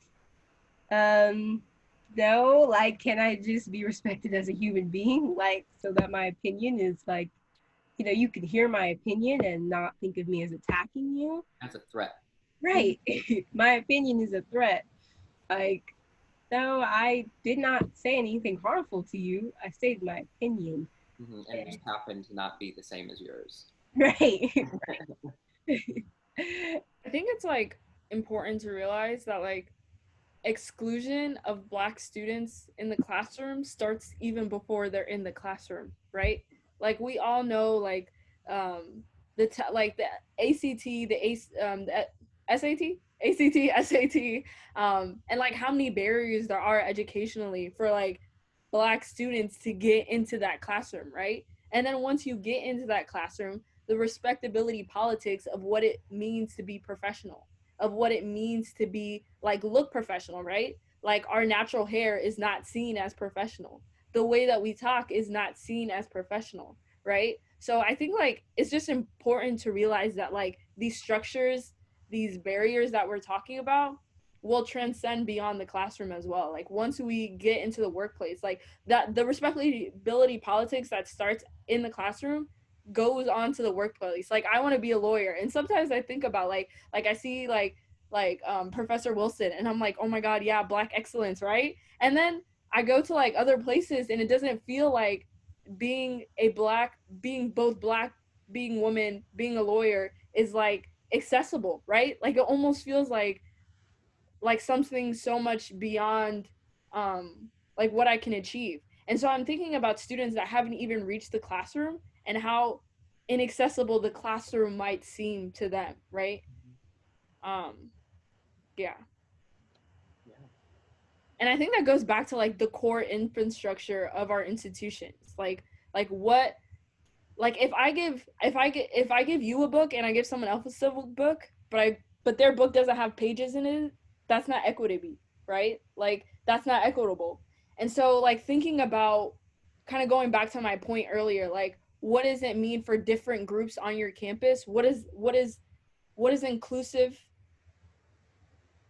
no, like, can I just be respected as a human being? Like, so that my opinion is like, you know, you can hear my opinion and not think of me as attacking you. That's a threat. Right. My opinion is a threat. Like, no, I did not say anything harmful to you. I stated my opinion. And it just happened to not be the same as yours. Right. I think it's like important to realize that like exclusion of Black students in the classroom starts even before they're in the classroom, right? Like we all know like the ACT, the SAT, ACT, SAT, and like how many barriers there are educationally for like Black students to get into that classroom, right? And then once you get into that classroom, the respectability politics of what it means to be professional, of what it means to be like look professional, right? Like our natural hair is not seen as professional. The way that we talk is not seen as professional, right? So I think like it's just important to realize that like these structures, these barriers that we're talking about will transcend beyond the classroom as well. Like once we get into the workplace, like that the respectability politics that starts in the classroom goes on to the workplace. Like I want to be a lawyer, and sometimes I think about like I see Professor Wilson, and I'm like, oh my god, yeah, Black excellence, right? And then I go to like other places, and it doesn't feel like being both Black, being woman, being a lawyer is like accessible, right? Like it almost feels like something so much beyond like what I can achieve. And so I'm thinking about students that haven't even reached the classroom and how inaccessible the classroom might seem to them, right? Yeah. And I think that goes back to like the core infrastructure of our institutions. Like what like if I give you a book and I give someone else a book, but their book doesn't have pages in it, that's not equity, right? Like that's not equitable. And so like thinking about kind of going back to my point earlier, like what does it mean for different groups on your campus? What is inclusive?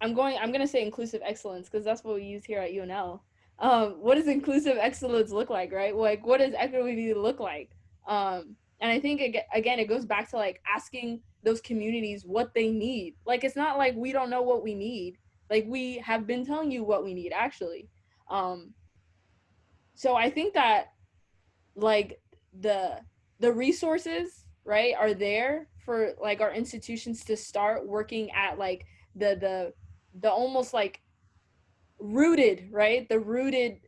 I'm gonna say inclusive excellence because that's what we use here at UNL. What does inclusive excellence look like, right? Like what does equity look like? And I think again it goes back to like asking those communities what they need. Like it's not like we don't know what we need. Like we have been telling you what we need actually. So I think that like the resources, right, are there for like our institutions to start working at like the almost like rooted, right, the rooted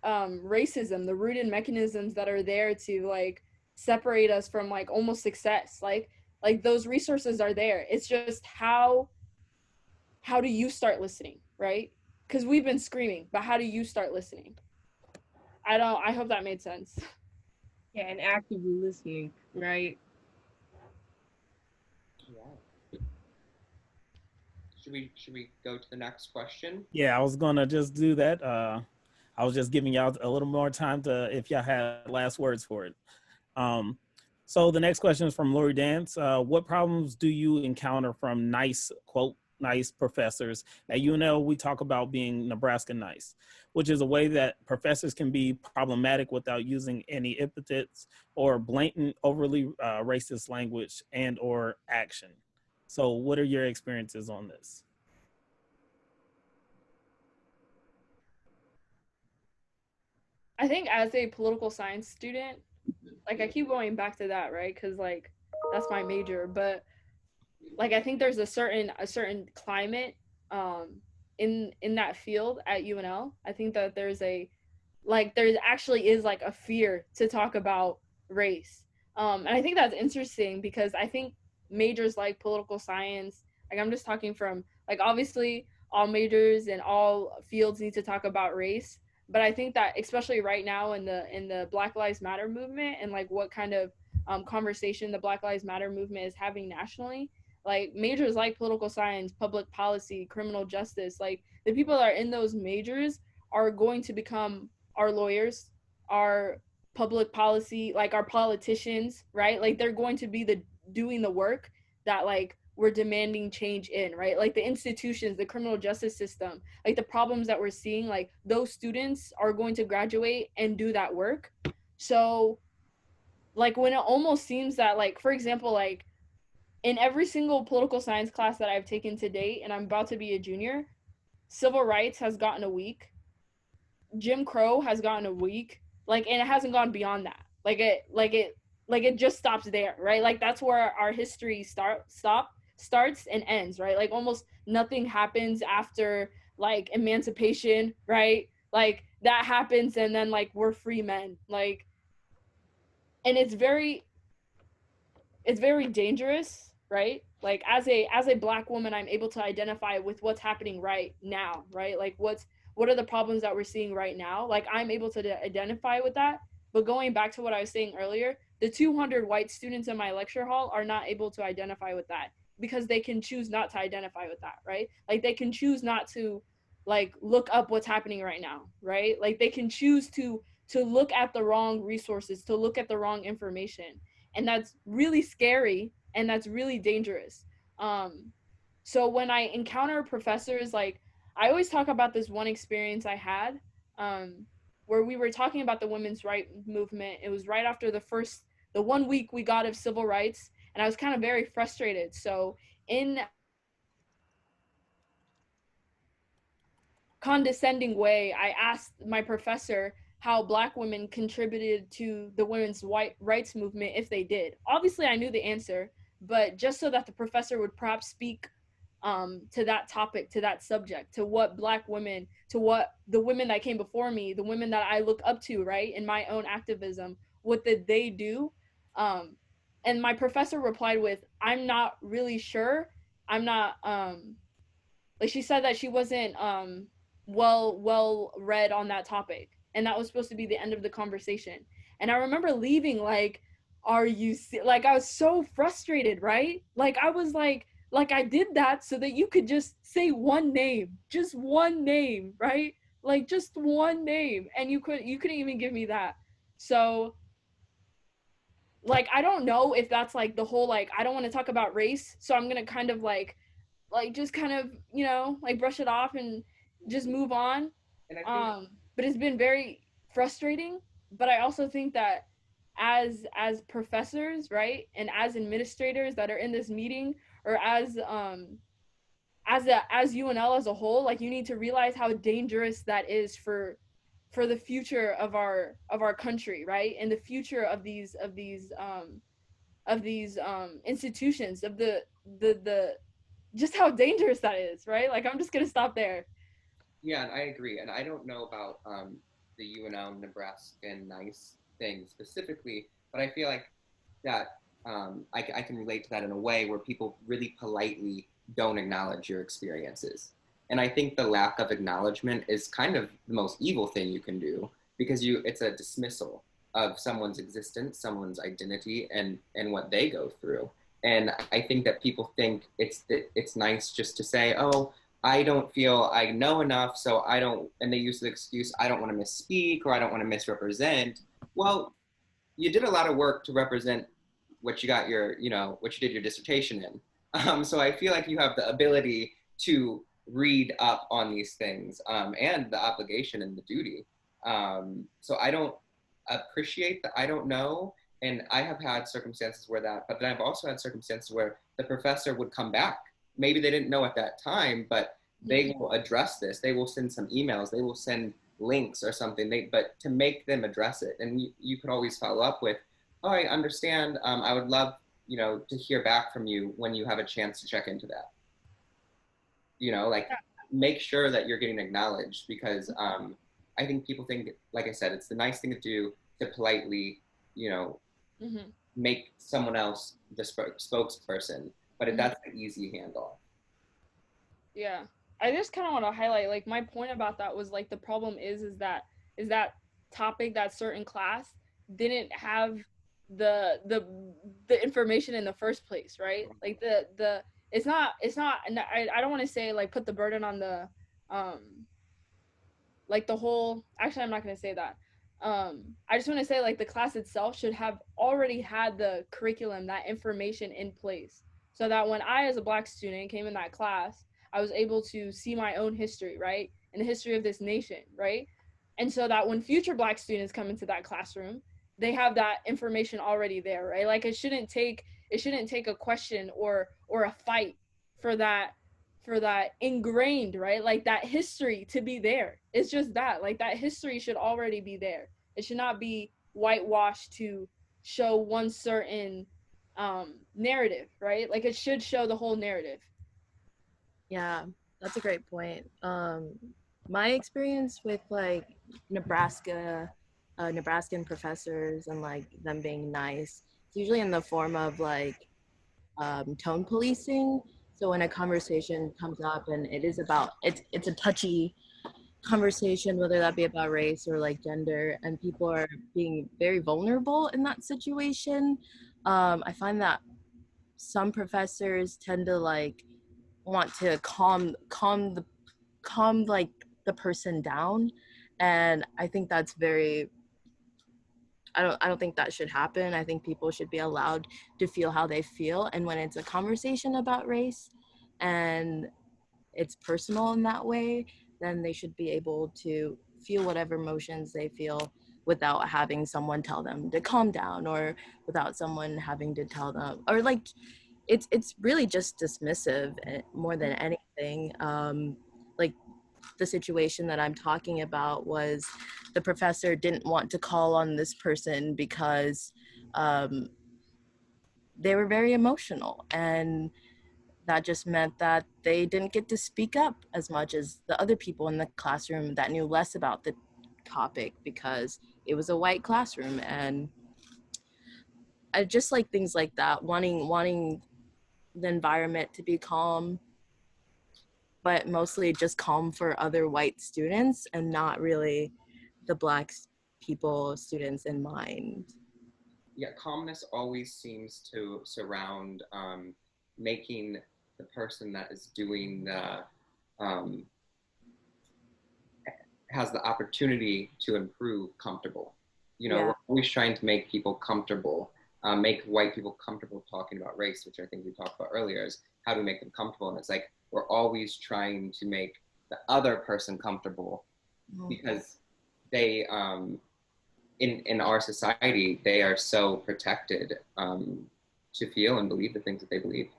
racism, the rooted mechanisms that are there to like separate us from like almost success. Like those resources are there. It's just how do you start listening, right? Because we've been screaming, but how do you start listening? I hope that made sense. Yeah, and actively listening, right? Yeah. Should we go to the next question? Yeah, I was gonna just do that. I was just giving y'all a little more time to, if y'all had last words for it. So the next question is from Lori Dance. What problems do you encounter from nice, quote, nice professors? At UNL, we talk about being Nebraska nice, which is a way that professors can be problematic without using any epithets or blatant, overly racist language and or action. So what are your experiences on this? I think as a political science student, like I keep going back to that, right? Because like that's my major, but like I think there's a certain climate in that field at UNL. I think that there's a like there actually is like a fear to talk about race. And I think that's interesting because I think majors like political science, like I'm just talking from like obviously all majors and all fields need to talk about race, but I think that especially right now in the Black Lives Matter movement and like what kind of conversation the Black Lives Matter movement is having nationally, like majors like political science, public policy, criminal justice, like the people that are in those majors are going to become our lawyers, our public policy, like our politicians, right? Like they're going to be the doing the work that like we're demanding change in, right? Like the institutions, the criminal justice system, like the problems that we're seeing, like those students are going to graduate and do that work. So like when it almost seems that like, for example, like in every single political science class that I've taken to date, and I'm about to be a junior, civil rights has gotten a week, Jim Crow has gotten a week, like, and it hasn't gone beyond that. It just stops there, right? Like that's where our history starts and ends, right? Like almost nothing happens after like emancipation, right? Like that happens and then like we're free men, like, and it's very dangerous, right? Like as a Black woman, I'm able to identify with what's happening right now, right? Like what are the problems that we're seeing right now? Like I'm able to identify with that. But going back to what I was saying earlier, the 200 white students in my lecture hall are not able to identify with that because they can choose not to identify with that, right? Like they can choose not to like look up what's happening right now, right? Like they can choose to look at the wrong resources, to look at the wrong information. And that's really scary and that's really dangerous. So when I encounter professors, like I always talk about this one experience I had, where we were talking about the women's right movement. It was right after the 1 week we got of civil rights, and I was kind of very frustrated. So in condescending way, I asked my professor how Black women contributed to the women's rights movement if they did. Obviously, I knew the answer, but just so that the professor would perhaps speak to that topic, to that subject, to what Black women, to what the women that came before me, the women that I look up to, right, in my own activism, what did they do? And my professor replied with, "I'm not really sure. I'm not." Like she said that she wasn't well read on that topic, and that was supposed to be the end of the conversation. And I remember leaving like, are you like I was so frustrated, right? Like I was like I did that so that you could just say one name, just one name, right? Like just one name, and you couldn't even give me that. So like I don't know if that's like the whole like I don't want to talk about race, so I'm gonna kind of like just kind of like brush it off and just move on. And I think But it's been very frustrating. But I also think that as professors, right, and as administrators that are in this meeting, or as UNL as a whole, like you need to realize how dangerous that is for the future of our country, right, and the future of these institutions, of the just how dangerous that is, right? Like I'm just gonna stop there. Yeah, and I agree. And I don't know about the UNL Nebraska nice thing specifically, but I feel like that I can relate to that in a way where people really politely don't acknowledge your experiences. And I think the lack of acknowledgement is kind of the most evil thing you can do, because it's a dismissal of someone's existence, someone's identity, and what they go through. And I think that people think it's nice just to say, oh, I don't feel I know enough, so I don't, and they use the excuse, I don't want to misspeak or I don't want to misrepresent. Well, you did a lot of work to represent what you got what you did your dissertation in. So I feel like you have the ability to read up on these things, and the obligation and the duty. So I don't appreciate the I don't know. And I have had circumstances where but then I've also had circumstances where the professor would come back. Maybe they didn't know at that time, but they will address this. They will send some emails. They will send links or something. But to make them address it, and you could always follow up with, "Oh, I understand. I would love, to hear back from you when you have a chance to check into that." Like make sure that you're getting acknowledged, because I think people think, like I said, it's the nice thing to do to politely, you know, make someone else the spokesperson, but that's an easy handoff. Yeah, I just kind of want to highlight, like, my point about that was, like, the problem is that topic, that certain class didn't have the information in the first place, right? Like the it's not, and I don't want to say, like, put the burden on the like the whole, actually I'm not going to say that. I just want to say, like, the class itself should have already had the curriculum, that information in place, so that when I, as a Black student, came in that class, I was able to see my own history, right? And the history of this nation, right? And so that when future Black students come into that classroom, they have that information already there, right? Like, it shouldn't take a question or a fight for that ingrained, right? Like, that history to be there. It's just that, like, that history should already be there. It should not be whitewashed to show one certain narrative, right? Like, it should show the whole narrative. Yeah, that's a great point. My experience with, like, Nebraskan professors and, like, them being nice, it's usually in the form of, like, tone policing. So when a conversation comes up and it is about, it's a touchy conversation, whether that be about race or, like, gender, and people are being very vulnerable in that situation, I find that some professors tend to, like, want to calm like the person down, and I think that's very, I don't think that should happen. I think people should be allowed to feel how they feel, and when it's a conversation about race and it's personal in that way, then they should be able to feel whatever emotions they feel without having someone tell them to calm down, or without someone having to tell them, or, like, it's really just dismissive more than anything. Like, the situation that I'm talking about was the professor didn't want to call on this person because they were very emotional, and that just meant that they didn't get to speak up as much as the other people in the classroom that knew less about the topic, because it was a white classroom. And I just like things like that, wanting the environment to be calm, but mostly just calm for other white students and not really the Black students in mind. Yeah, calmness always seems to surround making the person that is doing the has the opportunity to improve comfortable. You know, we're always trying to make people comfortable, make white people comfortable talking about race, which I think we talked about earlier, is how do we make them comfortable? And it's like, we're always trying to make the other person comfortable, because they, in our society, they are so protected to feel and believe the things that they believe.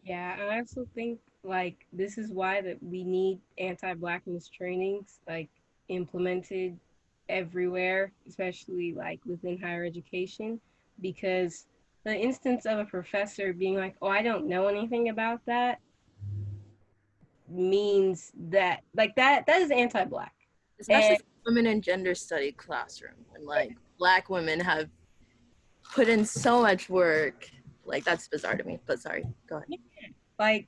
Yeah, I also think, like, this is why that we need anti-Blackness trainings, like, implemented everywhere, especially, like, within higher education, because the instance of a professor being like, oh, I don't know anything about that, means that, like, that is anti-Black. Especially women in gender study classroom, and, like, Black women have put in so much work. Like, that's bizarre to me, but sorry, go ahead. Like,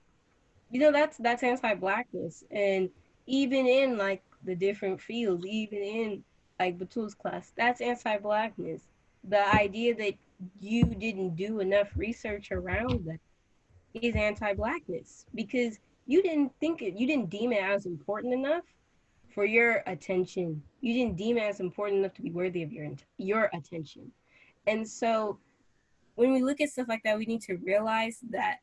you know, that's anti-Blackness. And even in, like, the different fields, even in, like, Batool's class, that's anti-Blackness. The idea that you didn't do enough research around that is anti-Blackness, because you didn't deem it as important enough for your attention. You didn't deem it as important enough to be worthy of your attention. And so when we look at stuff like that, we need to realize that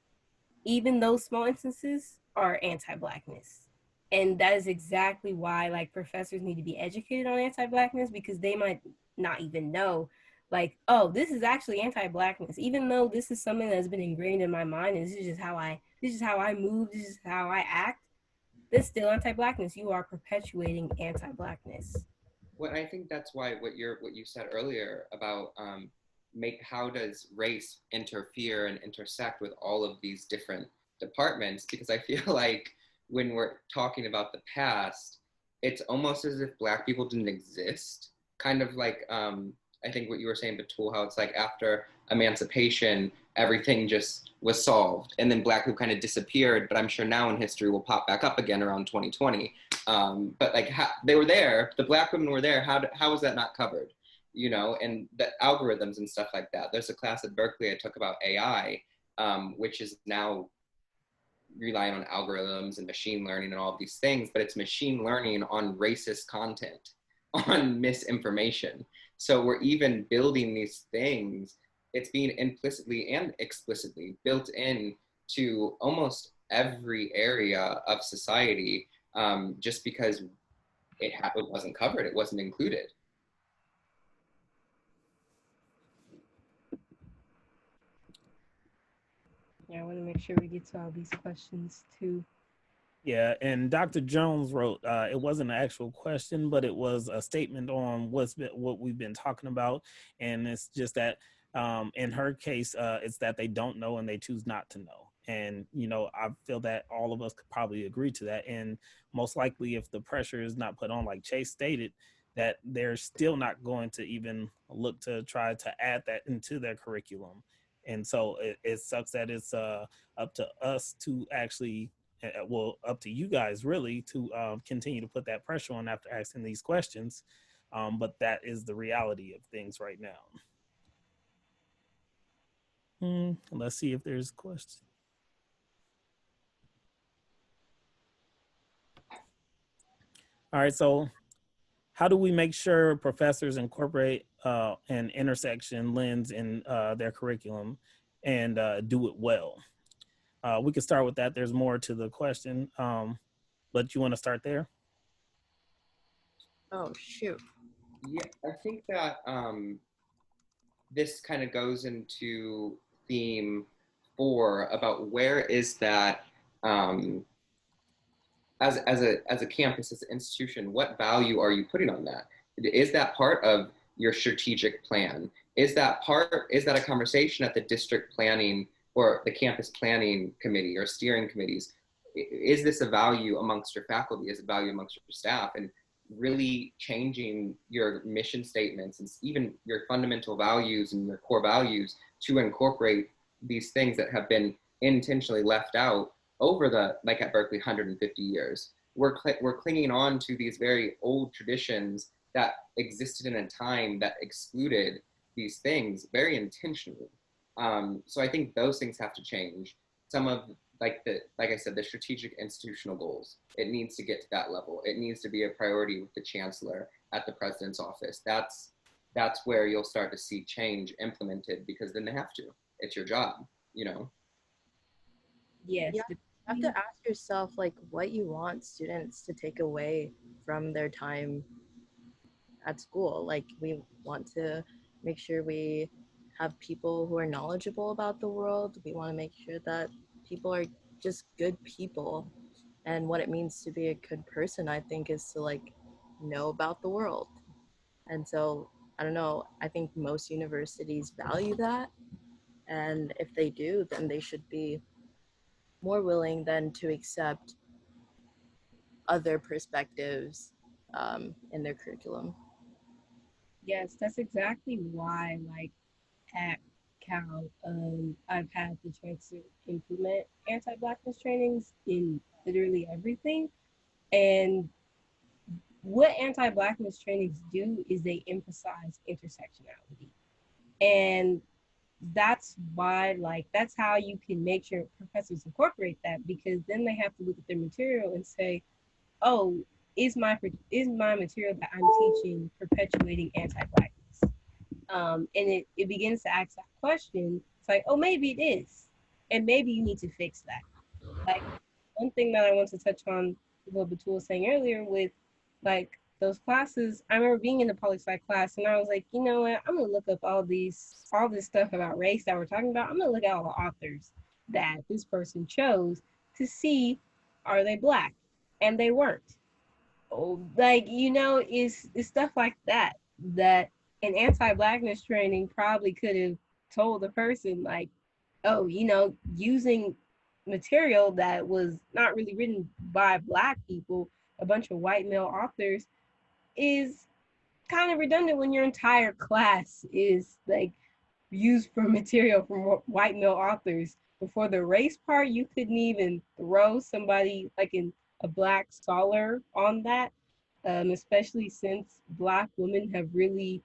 even those small instances are anti-Blackness. And that is exactly why, like, professors need to be educated on anti-Blackness, because they might not even know, like, oh, this is actually anti-Blackness, even though this is something that's been ingrained in my mind, and this is how I move, this is how I act. That's still anti-Blackness. You are perpetuating anti-Blackness. Well, I think that's why what you said earlier about how does race interfere and intersect with all of these different departments, because I feel like when we're talking about the past, it's almost as if Black people didn't exist. Kind of like, I think what you were saying, Batool, how it's like after emancipation, everything just was solved. And then Black people kind of disappeared, but I'm sure now in history will pop back up again around 2020. But like they were there, the Black women were there, how was that not covered? You know, and the algorithms and stuff like that. There's a class at Berkeley I took about AI, which is now relying on algorithms and machine learning and all of these things, but it's machine learning on racist content, on misinformation. So we're even building these things, it's being implicitly and explicitly built in to almost every area of society, just because it wasn't covered, it wasn't included. Yeah, I want to make sure we get to all these questions too. Yeah, and Dr. Jones wrote, it wasn't an actual question, but it was a statement on what we've been talking about. And it's just that in her case, it's that they don't know and they choose not to know. And, you know, I feel that all of us could probably agree to that. And most likely if the pressure is not put on, like Chase stated, that they're still not going to even look to try to add that into their curriculum. And so it sucks that it's up to us to actually, well, up to you guys really to continue to put that pressure on after asking these questions. But that is the reality of things right now. Let's see if there's a question. All right, so how do we make sure professors incorporate an intersection lens in their curriculum and do it well? We can start with that. There's more to the question, but you want to start there? Oh, shoot. Yeah, I think that this kind of goes into theme 4 about where is that, as a campus, as an institution, what value are you putting on that? Is that part of your strategic plan? Is that a conversation at the district planning or the campus planning committee or steering committees? Is this a value amongst your faculty? Is it a value amongst your staff? And really changing your mission statements and even your fundamental values and your core values to incorporate these things that have been intentionally left out over the, like at Berkeley, 150 years. We're clinging on to these very old traditions that existed in a time that excluded these things very intentionally. So I think those things have to change. Some of, like I said, the strategic institutional goals, it needs to get to that level. It needs to be a priority with the chancellor at the president's office. That's where you'll start to see change implemented, because then they have to. It's your job, you know? Yes. Yeah, you have to ask yourself like what you want students to take away from their time at school. Like we want to make sure we have people who are knowledgeable about the world. We want to make sure that people are just good people. And what it means to be a good person, I think, is to like know about the world. And so, I don't know, I think most universities value that. And if they do, then they should be more willing than to accept other perspectives in their curriculum. Yes, that's exactly why, like, at Cal, I've had the chance to implement anti-Blackness trainings in literally everything. And what anti-Blackness trainings do is they emphasize intersectionality. And that's why, like, that's how you can make sure professors incorporate that, because then they have to look at their material and say, oh, is my material that I'm teaching perpetuating anti-Blackness? And it begins to ask that question. It's like, oh, maybe it is. And maybe you need to fix that. Like, one thing that I want to touch on what Batool was saying earlier with, like, those classes, I remember being in the poli-sci class and I was like, you know what, I'm gonna look up all this stuff about race that we're talking about. I'm gonna look at all the authors that this person chose to see, are they Black? And they weren't. Oh, like, you know, it's stuff like that an anti-Blackness training probably could have told the person, like, oh, you know, using material that was not really written by Black people a bunch of white male authors is kind of redundant when your entire class is like used for material from white male authors. Before the race part, you couldn't even throw somebody like a black scholar on that, especially since Black women have really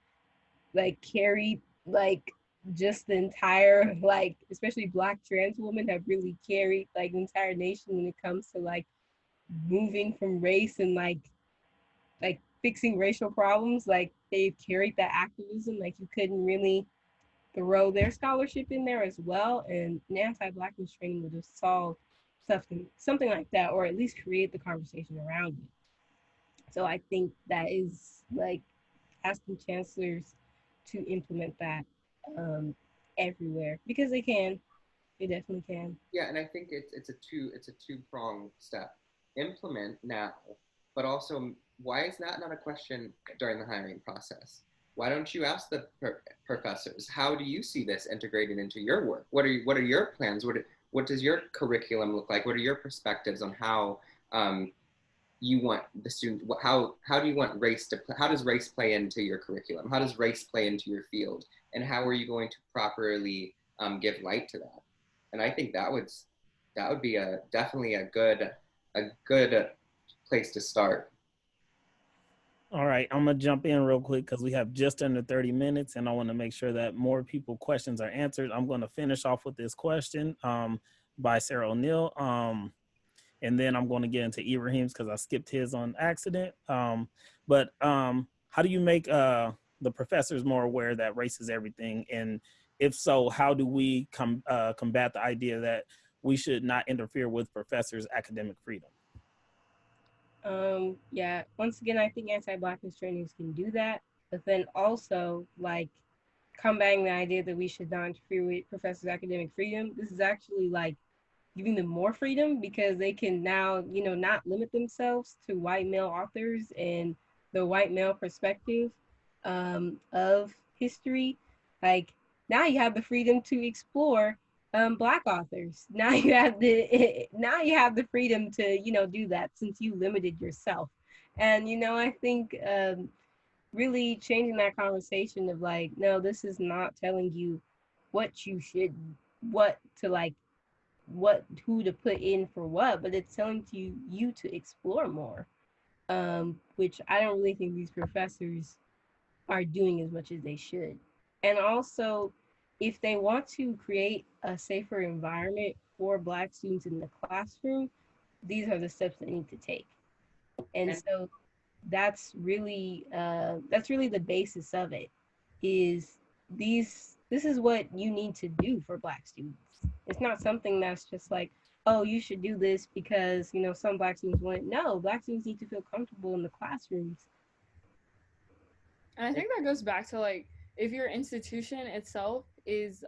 like carried like just the entire like especially Black trans women have really carried like the entire nation when it comes to like moving from race and like fixing racial problems. Like they've carried that activism. Like you couldn't really throw their scholarship in there as well, and an anti-Blackness training would have solved something like that, or at least create the conversation around it. So I think that is like asking chancellors to implement that everywhere because they can. They definitely can. Yeah, and I think it's a two-pronged step. Implement now, but also why is that not a question during the hiring process? Why don't you ask the professors, how do you see this integrated into your work? What are your plans? What does your curriculum look like? What are your perspectives on how you want the student? How do you want race to? How does race play into your curriculum? How does race play into your field? And how are you going to properly give light to that? And I think that would be definitely a good place to start. All right, I'm gonna jump in real quick because we have just under 30 minutes and I want to make sure that more people questions are answered. I'm going to finish off with this question by Sarah O'Neill. And then I'm going to get into Ibrahim's because I skipped his on accident. But how do you make the professors more aware that race is everything? And if so, how do we combat the idea that we should not interfere with professors' academic freedom? Yeah, once again, I think anti-Blackness trainings can do that, but then also like combating the idea that we should not interfere with professors' academic freedom. This is actually like giving them more freedom because they can now, not limit themselves to white male authors and the white male perspective of history. Like now you have the freedom to explore Black authors. Now you have the freedom to do that since you limited yourself. And I think really changing that conversation of like, no, this is not telling you what you should, what to like, who to put in for what, but it's telling you to explore more, which I don't really think these professors are doing as much as they should. And also, if they want to create a safer environment for Black students in the classroom, these are the steps they need to take. And so that's really the basis of it. Is this is what you need to do for Black students. It's not something that's just like, oh, you should do this because some Black students want it. No, Black students need to feel comfortable in the classrooms. And I think that goes back to like if your institution itself is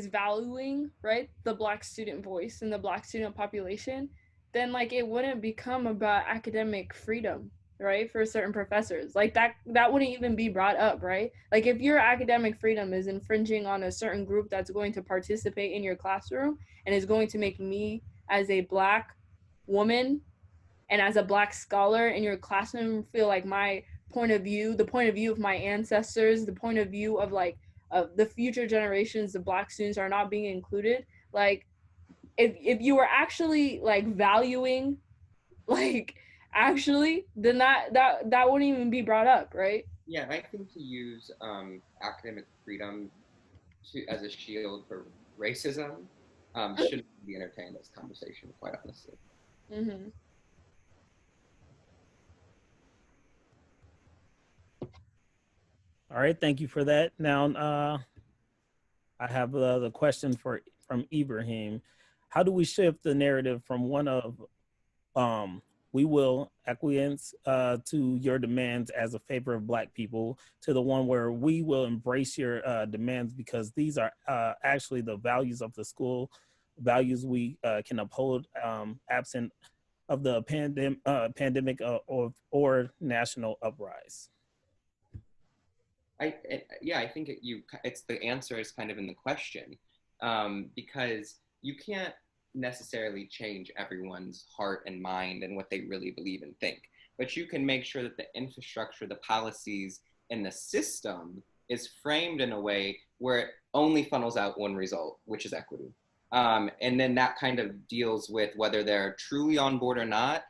valuing, right, the Black student voice and the Black student population, then like it wouldn't become about academic freedom, right, for certain professors. Like that wouldn't even be brought up, right? Like if your academic freedom is infringing on a certain group that's going to participate in your classroom and is going to make me as a Black woman and as a Black scholar in your classroom feel like my point of view, the point of view of my ancestors, the point of view of like the future generations, the Black students are not being included. Like if you were actually like valuing like actually, then that wouldn't even be brought up, right? Yeah, I think to use academic freedom as a shield for racism shouldn't be entertained as conversation, quite honestly. Mm-hmm. All right, thank you for that. Now, I have the question from Ibrahim. How do we shift the narrative from one of we will acquiesce to your demands as a favor of Black people to the one where we will embrace your demands because these are actually the values of the school, values we can uphold absent of the pandemic or national uprise? I think it's the answer is kind of in the question, because you can't necessarily change everyone's heart and mind and what they really believe and think. But you can make sure that the infrastructure, the policies, and the system is framed in a way where it only funnels out one result, which is equity. And then that kind of deals with whether they're truly on board or not.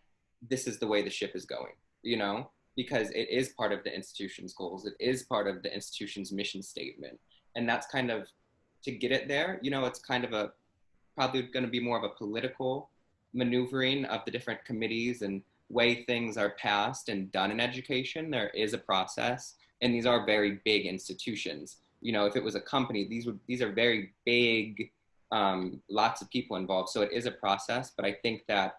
This is the way the ship is going, you know, because it is part of the institution's goals. It is part of the institution's mission statement. And that's kind of, to get it there, you know, it's kind of probably going to be more of a political maneuvering of the different committees and way things are passed and done in education. There is a process, and these are very big institutions. You know, if it was a company, these are very big, lots of people involved. So it is a process, but I think that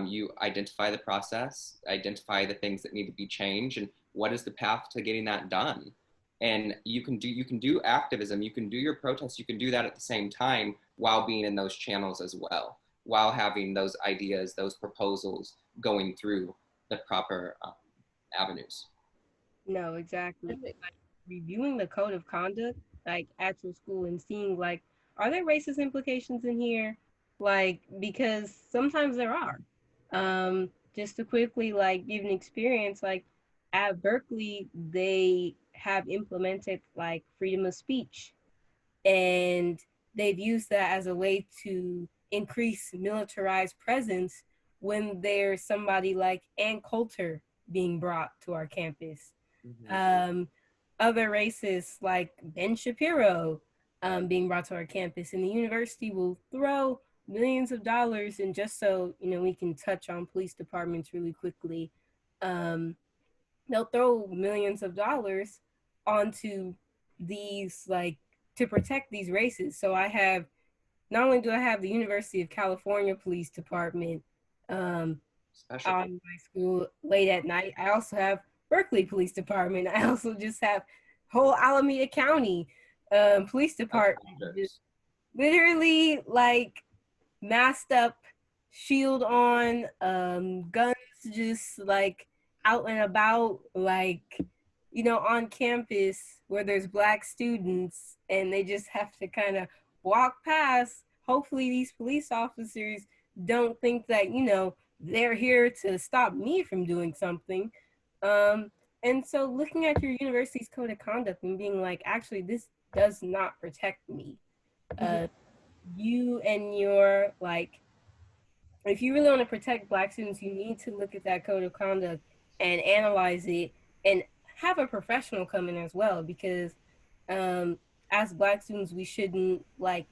you identify the process, identify the things that need to be changed, and what is the path to getting that done. And you can do activism, you can do your protests, you can do that at the same time while being in those channels as well, while having those ideas, those proposals going through the proper avenues. No, exactly. Like, reviewing the code of conduct, like at your school, and seeing like, are there racist implications in here? Like, because sometimes there are. Just to quickly like give an experience, like at Berkeley, they have implemented like freedom of speech, and they've used that as a way to increase militarized presence when there's somebody like Ann Coulter being brought to our campus. Other races like Ben Shapiro being brought to our campus, and the university will throw millions of dollars. And just so you know, we can touch on police departments really quickly. They'll throw millions of dollars onto these, like, to protect these races. So not only do I have the University of California Police Department on my school late at night, I also have Berkeley Police Department. I also just have whole Alameda County Police Department. Just literally like masked up, shield on, guns just like out and about, like, you know, on campus where there's Black students, and they just have to kind of walk past. Hopefully these police officers don't think that, you know, they're here to stop me from doing something. And so looking at your university's code of conduct and being like, actually, this does not protect me. You and your, like, if you really want to protect Black students, you need to look at that code of conduct and analyze it, and have a professional come in as well, because as Black students, we shouldn't like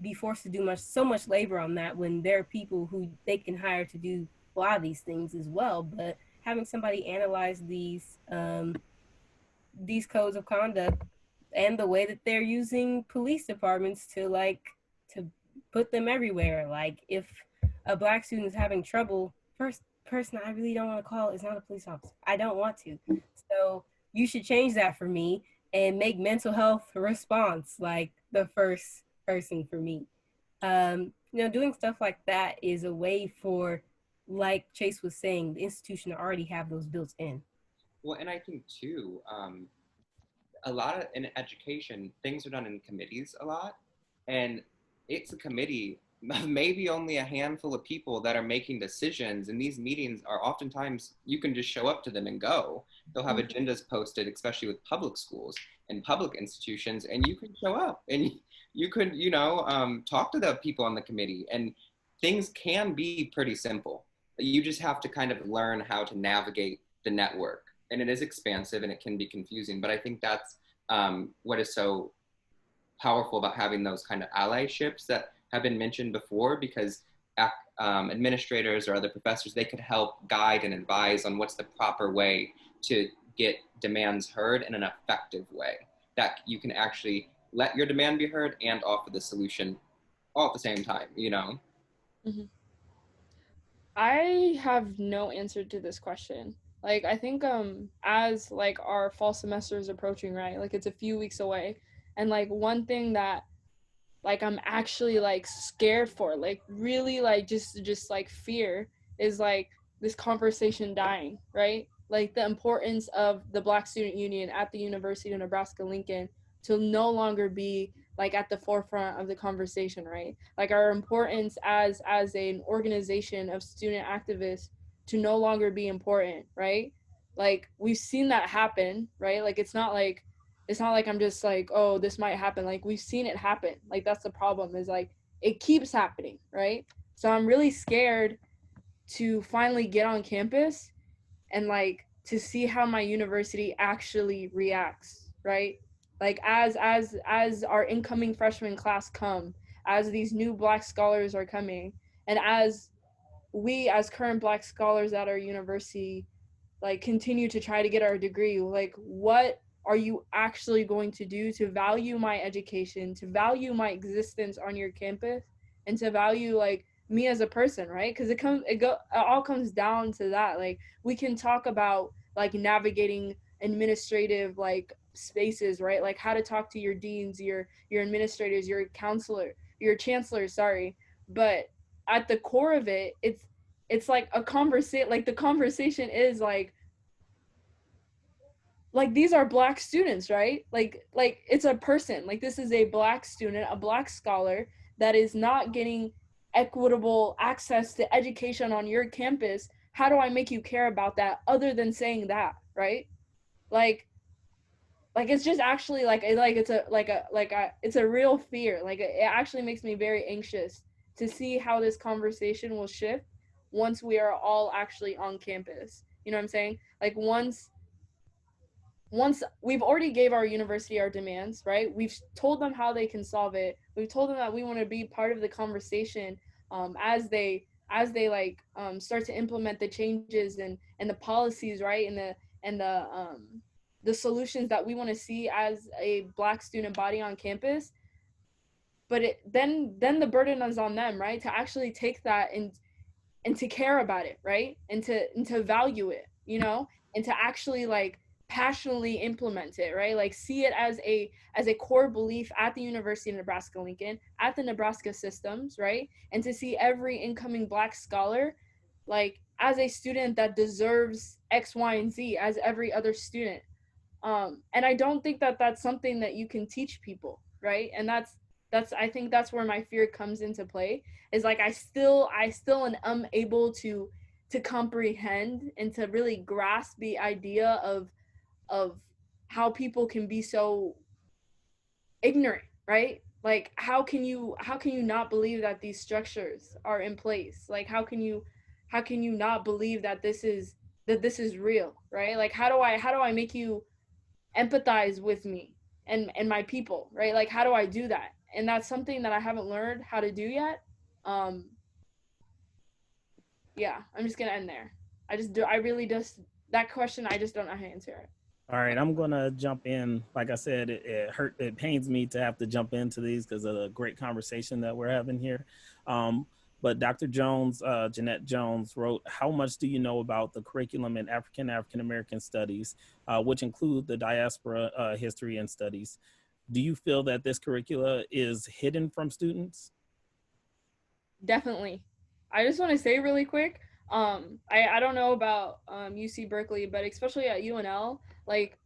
be forced to do so much labor on that when there are people who they can hire to do a lot of these things as well. But having somebody analyze these codes of conduct and the way that they're using police departments to put them everywhere. Like, if a Black student is having trouble, first person I really don't want to call is not a police officer. I don't want to. So you should change that for me and make mental health response like the first person for me. You know, doing stuff like that is a way for, like Chase was saying, the institution to already have those built in. Well, and I think too, a lot of in education, things are done in committees a lot, and it's a committee, maybe only a handful of people that are making decisions, and these meetings are oftentimes, you can just show up to them and go. They'll have agendas posted, especially with public schools and public institutions, and you can show up and you could, you know, talk to the people on the committee, and things can be pretty simple. You just have to kind of learn how to navigate the network, and it is expansive and it can be confusing, but I think that's what is so powerful about having those kind of allyships that have been mentioned before, because administrators or other professors, they could help guide and advise on what's the proper way to get demands heard in an effective way, that you can actually let your demand be heard and offer the solution all at the same time, you know? I have no answer to this question. Like, I think as like our fall semester is approaching, right? Like, it's a few weeks away, and like one thing that like I'm actually like scared for, like really like just like fear, is like this conversation dying, right? Like the importance of the Black Student Union at the University of Nebraska Lincoln to no longer be like at the forefront of the conversation, right? Like our importance as an organization of student activists to no longer be important, right? Like we've seen that happen, right? Like it's not like I'm just like, oh, this might happen. Like we've seen it happen. Like that's the problem, is like it keeps happening, right? So I'm really scared to finally get on campus and like to see how my university actually reacts, right? Like as our incoming freshman class come, as these new Black scholars are coming, and as we as current Black scholars at our university like continue to try to get our degree, like what are you actually going to do to value my education, to value my existence on your campus, and to value like me as a person, right? Because it all comes down to that. Like we can talk about like navigating administrative like spaces, right? Like how to talk to your deans, your administrators, your counselor, your chancellor, sorry. But at the core of it, it's like a conversation. Like the conversation is like these are Black students, right? Like it's a person. Like this is a Black student, a Black scholar that is not getting equitable access to education on your campus. How do I make you care about that other than saying that, right? Like it's just actually like it's a real fear. Like it actually makes me very anxious to see how this conversation will shift once we are all actually on campus. You know what I'm saying? Like once we've already gave our university our demands, right? We've told them how they can solve it. We've told them that we want to be part of the conversation as they start to implement the changes and the policies, right? And the solutions that we want to see as a Black student body on campus. But then the burden is on them, right? To actually take that and to care about it, right? And to value it, you know, and to actually like passionately implement it, right? Like see it as a core belief at the University of Nebraska-Lincoln, at the Nebraska systems, right? And to see every incoming Black scholar like as a student that deserves X, Y, and Z as every other student. And I don't think that that's something that you can teach people, right? And that's I think that's where my fear comes into play, is like I still am able to comprehend and to really grasp the idea of how people can be so ignorant, right? Like how can you not believe that these structures are in place? Like how can you not believe that this is real, right? Like how do I make you empathize with me and my people, right? Like how do I do that? And that's something that I haven't learned how to do yet. Yeah, I'm just gonna end there. I really just that question, I just don't know how to answer it. All right, I'm gonna jump in. Like I said, it pains me to have to jump into these because of the great conversation that we're having here. But Dr. Jones, Jeanette Jones, wrote, "How much do you know about the curriculum in African American studies, which include the diaspora history and studies? Do you feel that this curricula is hidden from students?" Definitely. I just want to say really quick, I don't know about UC Berkeley, but especially at UNL, like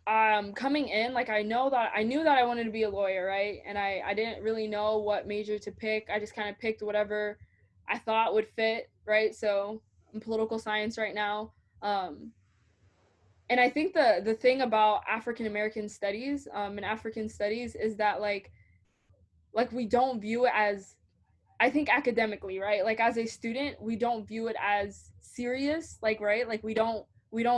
coming in, like I knew that I wanted to be a lawyer, right? And I didn't really know what major to pick. I just kind of picked whatever I thought would fit, right? So I'm political science right now. And I think the thing about African American studies and African studies is that like we don't view it as, I think academically, right? Like as a student, we don't view it as serious, like, right? Like we don't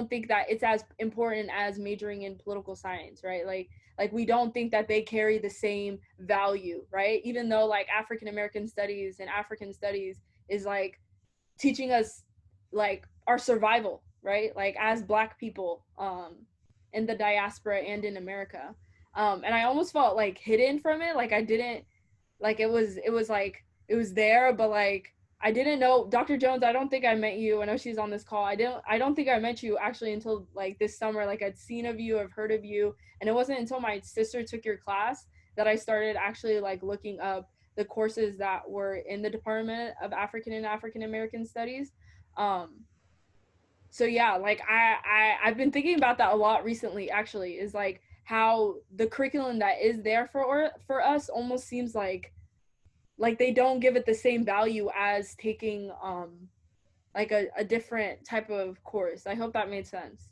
think that it's as important as majoring in political science, right? Like we don't think that they carry the same value, right? Even though like African American studies and African studies is like teaching us like our survival, right? Like as Black people in the diaspora and in America. And I almost felt like hidden from it. Like I didn't, like it was like it was there, but like I didn't know. Dr. Jones, I don't think I met you. I know she's on this call. I don't think I met you actually until like this summer. Like I'd seen of you, I've heard of you, and it wasn't until my sister took your class that I started actually like looking up the courses that were in the Department of African and African American Studies. So yeah, like I've been thinking about that a lot recently, actually, is like how the curriculum that is there for us almost seems like they don't give it the same value as taking like a different type of course. I hope that made sense.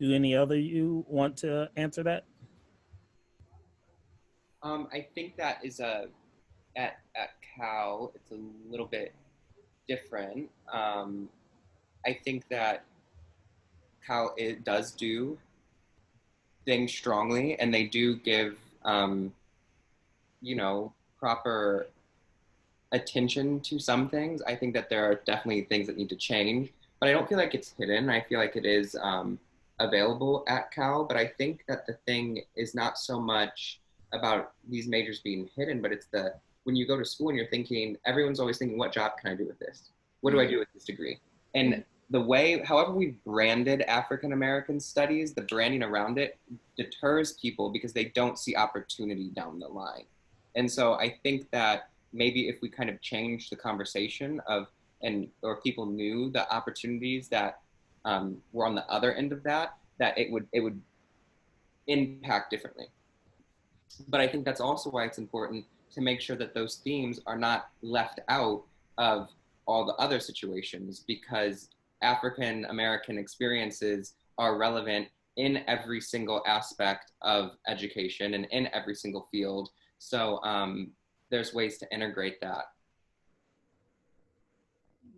Do any other you want to answer that? I think that is at Cal, it's a little bit different. I think that Cal it does do things strongly, and they do give you know, proper attention to some things. I think that there are definitely things that need to change, but I don't feel like it's hidden. I feel like it is available at Cal, but I think that the thing is not so much about these majors being hidden, but it's the when you go to school and you're thinking, everyone's always thinking, what job can I do with this? What do I do with this degree? And the way, however we've branded African American studies, the branding around it deters people because they don't see opportunity down the line. And so I think that maybe if we kind of change the conversation of, and or people knew the opportunities that were on the other end of that, that it would impact differently. But I think that's also why it's important to make sure that those themes are not left out of all the other situations, because African American experiences are relevant in every single aspect of education and in every single field. So there's ways to integrate that.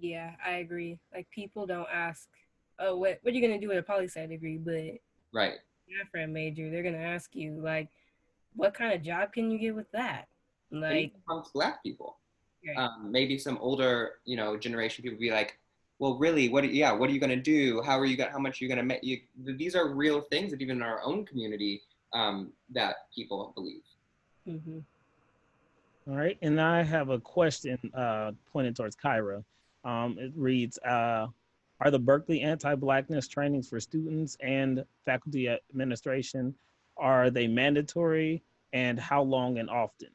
Yeah, I agree. Like, people don't ask, oh, what are you going to do with a poli-sci degree? But right, Afro major, they're going to ask you, like, what kind of job can you get with that? Like, amongst Black people, right. Maybe some older, you know, generation people be like, well, really, what are you going to do? How much are you going to make? These are real things that even in our own community that people believe. Mm-hmm. All right, and I have a question pointed towards Kyra. It reads, are the Berkeley anti-Blackness trainings for students and faculty administration, are they mandatory, and how long and often?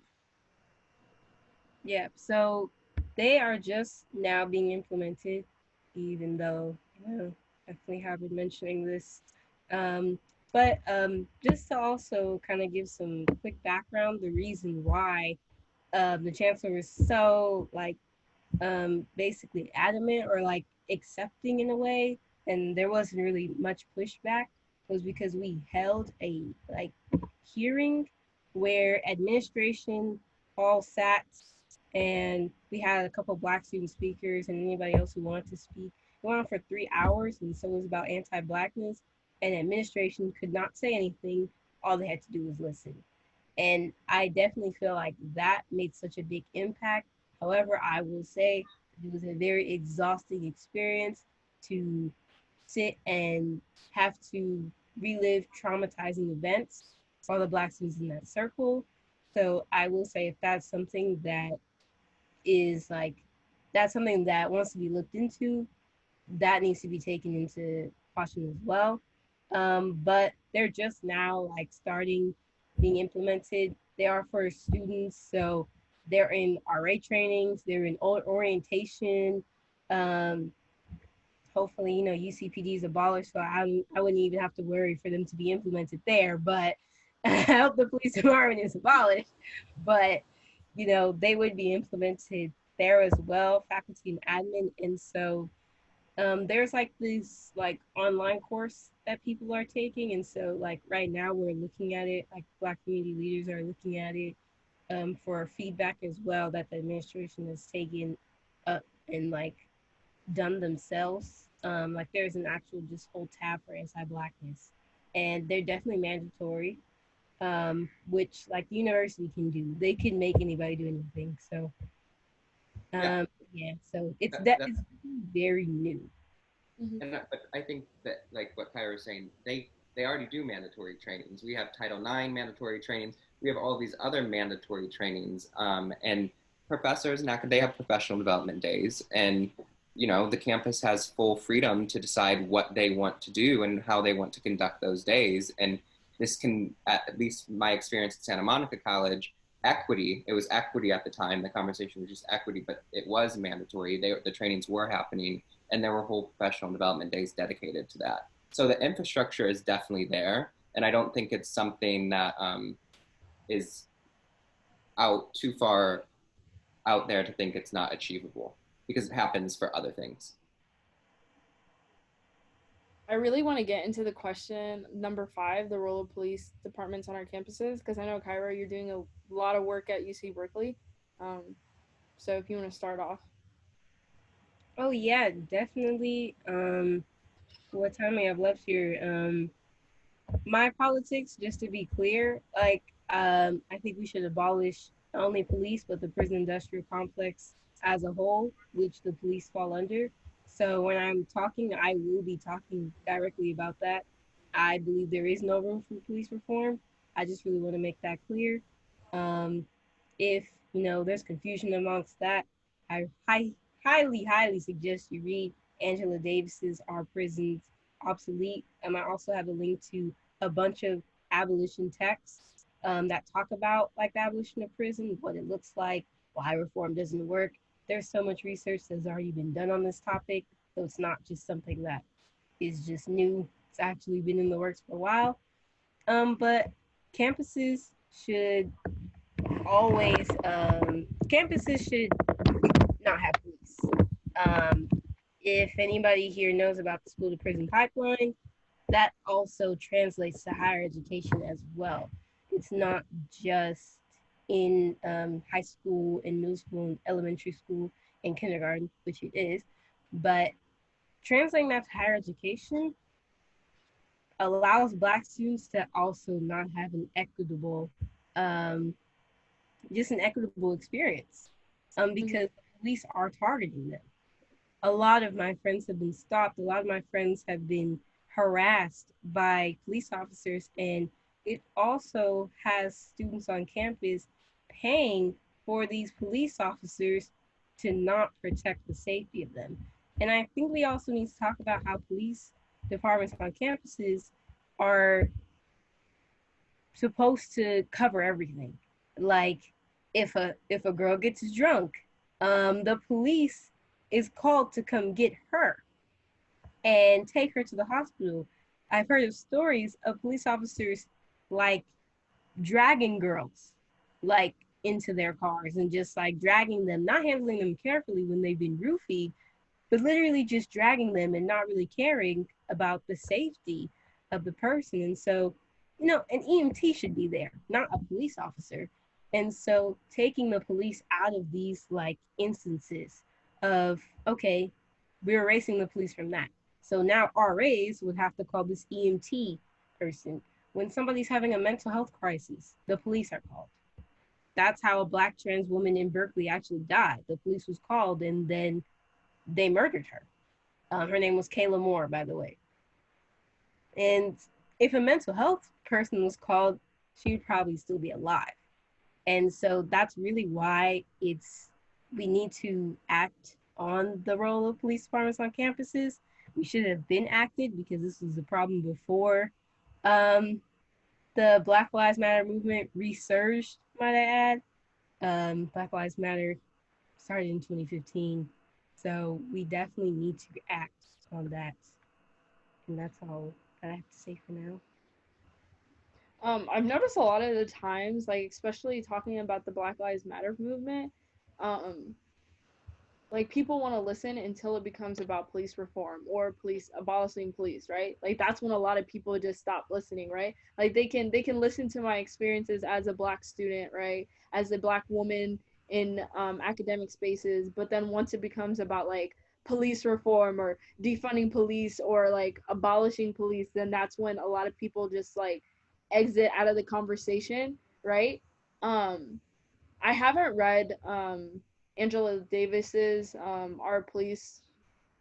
Yeah, so they are just now being implemented, even though, definitely have been mentioning this. But just to also kind of give some quick background, the reason why the chancellor was so like basically adamant or like accepting in a way, and there wasn't really much pushback, was because we held a like hearing where administration all sat, and we had a couple of Black student speakers and anybody else who wanted to speak. It went on for 3 hours, and so it was about anti-Blackness, and administration could not say anything. All they had to do was listen. And I definitely feel like that made such a big impact. However, I will say it was a very exhausting experience to sit and have to relive traumatizing events for all the Black students in that circle. So I will say, if that's something that is like, that's something that wants to be looked into, that needs to be taken into caution as well. But they're just now like starting being implemented. They are for students, so they're in RA trainings, they're in orientation. Hopefully, UCPD is abolished, so I wouldn't even have to worry for them to be implemented there. But I hope the police department is abolished. But they would be implemented there as well, faculty and admin. And so there's like this like online course that people are taking, and so like right now we're looking at it, like Black community leaders are looking at it for feedback as well, that the administration has taken up and like done themselves. Like there's an actual just whole tab for anti-Blackness, and they're definitely mandatory, which like the university can do. They can make anybody do anything. So so it's it's very new. And but I think that, like what Kyra was saying, they already do mandatory trainings. We have Title IX mandatory trainings. We have all these other mandatory trainings, and professors and they have professional development days, and the campus has full freedom to decide what they want to do and how they want to conduct those days. And this can, at least my experience at Santa Monica College, equity. It was equity at the time. The conversation was just equity, but it was mandatory. The trainings were happening, and there were whole professional development days dedicated to that. So the infrastructure is definitely there, and I don't think it's something that is out too far out there to think it's not achievable, because it happens for other things. I really want to get into the question number 5, the role of police departments on our campuses, because I know, Kyra, you're doing a lot of work at UC Berkeley. So if you want to start off. Oh yeah, definitely. What time I have left here? My politics, just to be clear, like I think we should abolish not only police but the prison industrial complex as a whole, which the police fall under. So when I'm talking, I will be talking directly about that. I believe there is no room for police reform. I just really want to make that clear. If there's confusion amongst that, I highly suggest you read Angela Davis's "Are Prisons Obsolete?" I also have a link to a bunch of abolition texts that talk about like the abolition of prison, what it looks like, why reform doesn't work. There's so much research that's already been done on this topic, so it's not just something that is just new. It's actually been in the works for a while. But campuses should always campuses should not have police. If anybody here knows about the school to prison pipeline, that also translates to higher education as well. It's not just in high school and middle school and elementary school and kindergarten, which it is, but translating that to higher education allows Black students to also not have an equitable, just an equitable experience, because police are targeting them. A lot of my friends have been stopped. A lot of my friends have been harassed by police officers, and it also has students on campus paying for these police officers to not protect the safety of them. And I think we also need to talk about how police departments on campuses are supposed to cover everything. Like if a girl gets drunk, the police is called to come get her and take her to the hospital. I've heard of stories of police officers like dragging girls like into their cars and just like dragging them, not handling them carefully when they've been roofied, but literally just dragging them and not really caring about the safety of the person. And so, an EMT should be there, not a police officer. And so taking the police out of these like instances of, okay, we're erasing the police from that. So now RAs would have to call this EMT person. When somebody's having a mental health crisis, the police are called. That's how a Black trans woman in Berkeley actually died. The police was called and then they murdered her. Her name was Kayla Moore, by the way. And if a mental health person was called, she would probably still be alive. And so that's really why we need to act on the role of police departments on campuses. We should have been acted because this was a problem before the Black Lives Matter movement resurged, might I add. Black Lives Matter started in 2015. So we definitely need to act on that. And that's all I have to say for now. I've noticed a lot of the times, like especially talking about the Black Lives Matter movement, like people want to listen until it becomes about police reform or police abolishing police, right? Like that's when a lot of people just stop listening, right? Like they can listen to my experiences as a Black student, right? As a Black woman in academic spaces, but then once it becomes about like police reform or defunding police or like abolishing police, then that's when a lot of people just like exit out of the conversation, right? I haven't read Angela Davis's Are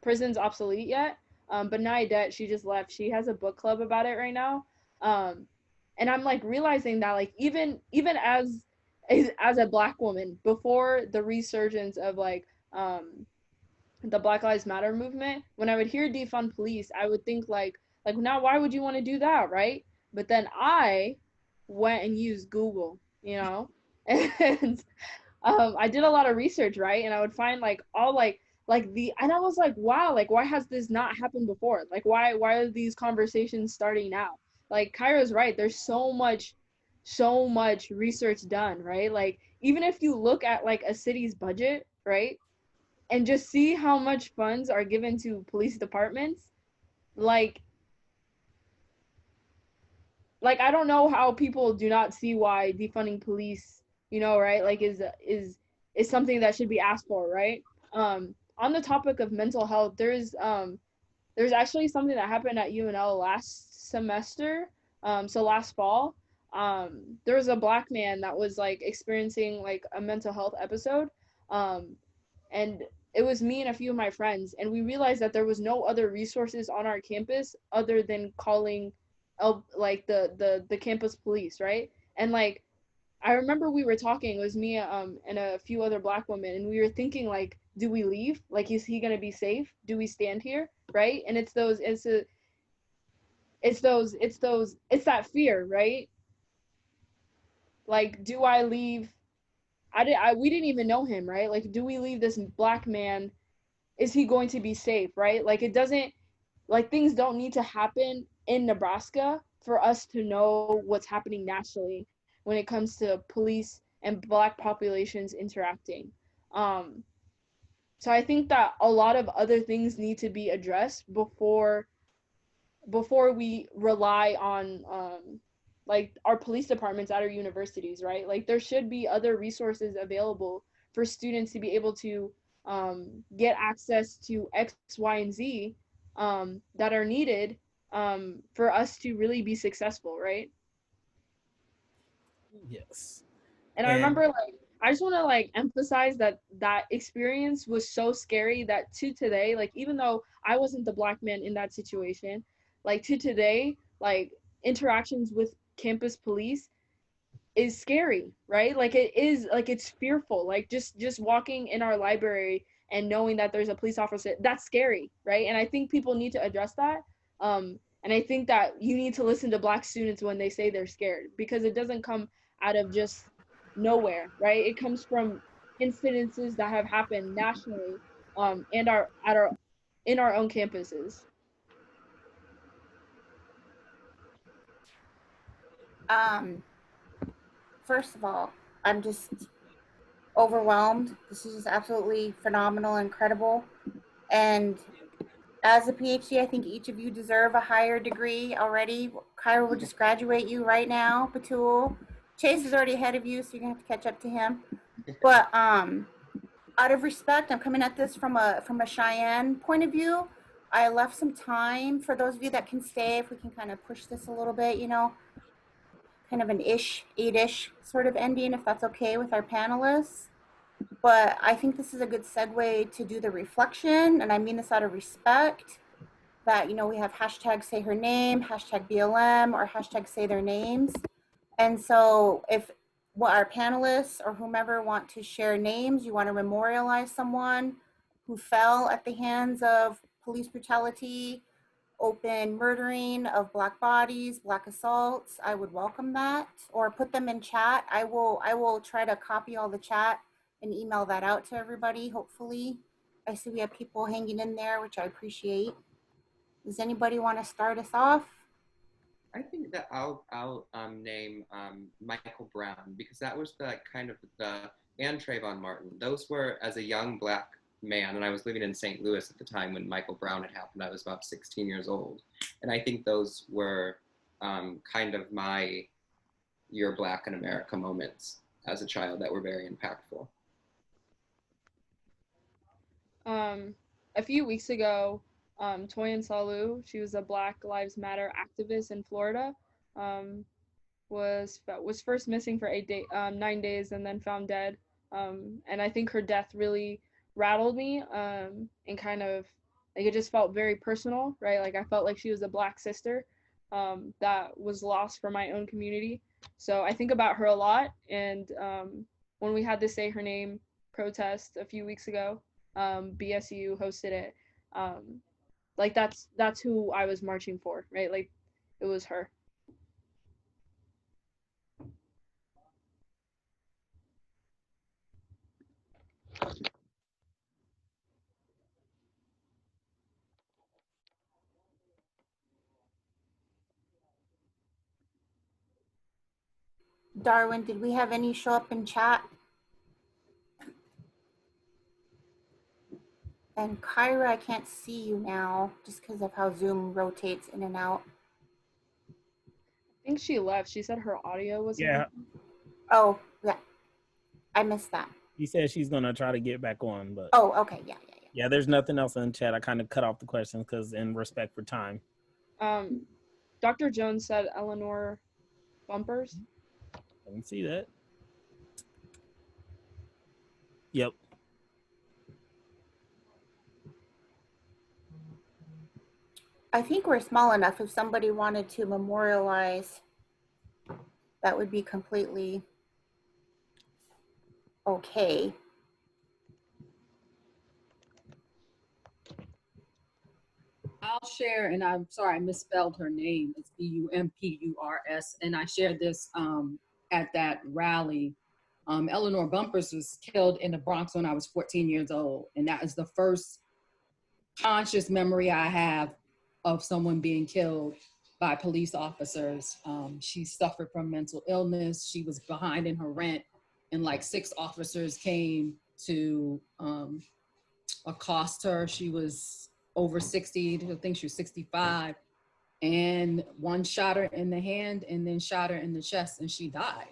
Prisons Obsolete yet, but Naidet, she just left. She has a book club about it right now, and I'm like realizing that like even as a Black woman before the resurgence of like the Black Lives Matter movement, when I would hear defund police, I would think like now why would you want to do that, right? But then I went and used Google, And I did a lot of research, right? And I would find like all and I was like, wow, like why has this not happened before? Like why are these conversations starting now? Like Kyra's right, there's so much research done, right? Like even if you look at like a city's budget, right? And just see how much funds are given to police departments, like I don't know how people do not see why defunding police, right, like is something that should be asked for, right? On the topic of mental health, there's actually something that happened at UNL last semester, so last fall. There was a Black man that was like experiencing like a mental health episode, and it was me and a few of my friends, and we realized that there was no other resources on our campus other than calling like the campus police, right? And like I remember we were talking, it was me and a few other Black women, and we were thinking like, do we leave? Like, is he gonna be safe? Do we stand here? Right? And it's that fear, right? Like, do I leave? We didn't even know him, right? Like, do we leave this Black man? Is he going to be safe, right? Like, it doesn't, like, things don't need to happen in Nebraska for us to know what's happening nationally when it comes to police and Black populations interacting. So I think that a lot of other things need to be addressed before we rely on like our police departments at our universities, right? Like there should be other resources available for students to be able to get access to X, Y, and Z that are needed for us to really be successful, right? Yes. And I remember, like, I just want to like emphasize that experience was so scary that to today, like, even though I wasn't the Black man in that situation, like to today, like interactions with campus police is scary, right? Like it is, like it's fearful. Like just walking in our library and knowing that there's a police officer, that's scary, right? And I think people need to address that. And I think that you need to listen to Black students when they say they're scared, because it doesn't come out of just nowhere, right? It comes from incidences that have happened nationally, and in our own campuses. First of all, I'm just overwhelmed. This is just absolutely phenomenal, incredible. And as a PhD, I think each of you deserve a higher degree already. Kyra will just graduate you right now. Batool, Chase is already ahead of you, so you're gonna have to catch up to him. But out of respect, I'm coming at this from a Cheyenne point of view. I left some time for those of you that can stay, if we can kind of push this a little bit, kind of an 8-ish sort of ending, if that's okay with our panelists. But I think this is a good segue to do the reflection, and I mean this out of respect, that, we have hashtag say her name, hashtag BLM, or hashtag say their names. And so if what our panelists or whomever want to share names, you want to memorialize someone who fell at the hands of police brutality, open murdering of Black bodies, Black assaults, I would welcome that. Or put them in chat. I will try to copy all the chat and email that out to everybody, hopefully. I see we have people hanging in there, which I appreciate. Does anybody want to start us off? I think that I'll name Michael Brown, because that was the kind of and Trayvon Martin. Those were, as a young Black man, and I was living in St. Louis at the time when Michael Brown had happened. I was about 16 years old. And I think those were kind of my "You're Black in America" moments as a child that were very impactful. A few weeks ago, Toyin Salu, she was a Black Lives Matter activist in Florida, was first missing for 9 days and then found dead. And I think her death really rattled me, and kind of like it just felt very personal, right? Like I felt like she was a Black sister that was lost for my own community. So I think about her a lot. And when we had the Say Her Name protest a few weeks ago, BSU hosted it. Like that's who I was marching for, right? Like it was her. Darwin, did we have any show up in chat? And Kyra, I can't see you now just because of how Zoom rotates in and out. I think she left. She said her audio was Yeah. Oh, yeah. I missed that. He said she's gonna try to get back on, but Oh, okay. Yeah. yeah, there's nothing else in the chat. I kind of cut off the questions because in respect for time. Dr. Jones said Eleanor Bumpers. I can see that. Yep. I think we're small enough. If somebody wanted to memorialize, that would be completely okay. I'll share, and I'm sorry I misspelled her name. It's Bumpurs, and I shared this at that rally. Eleanor Bumpurs was killed in the Bronx when I was 14 years old, and that is the first conscious memory I have of someone being killed by police officers. She suffered from mental illness. She was behind in her rent, and like 6 officers came to accost her. She was over 60, I think she was 65, and one shot her in the hand and then shot her in the chest, and she died.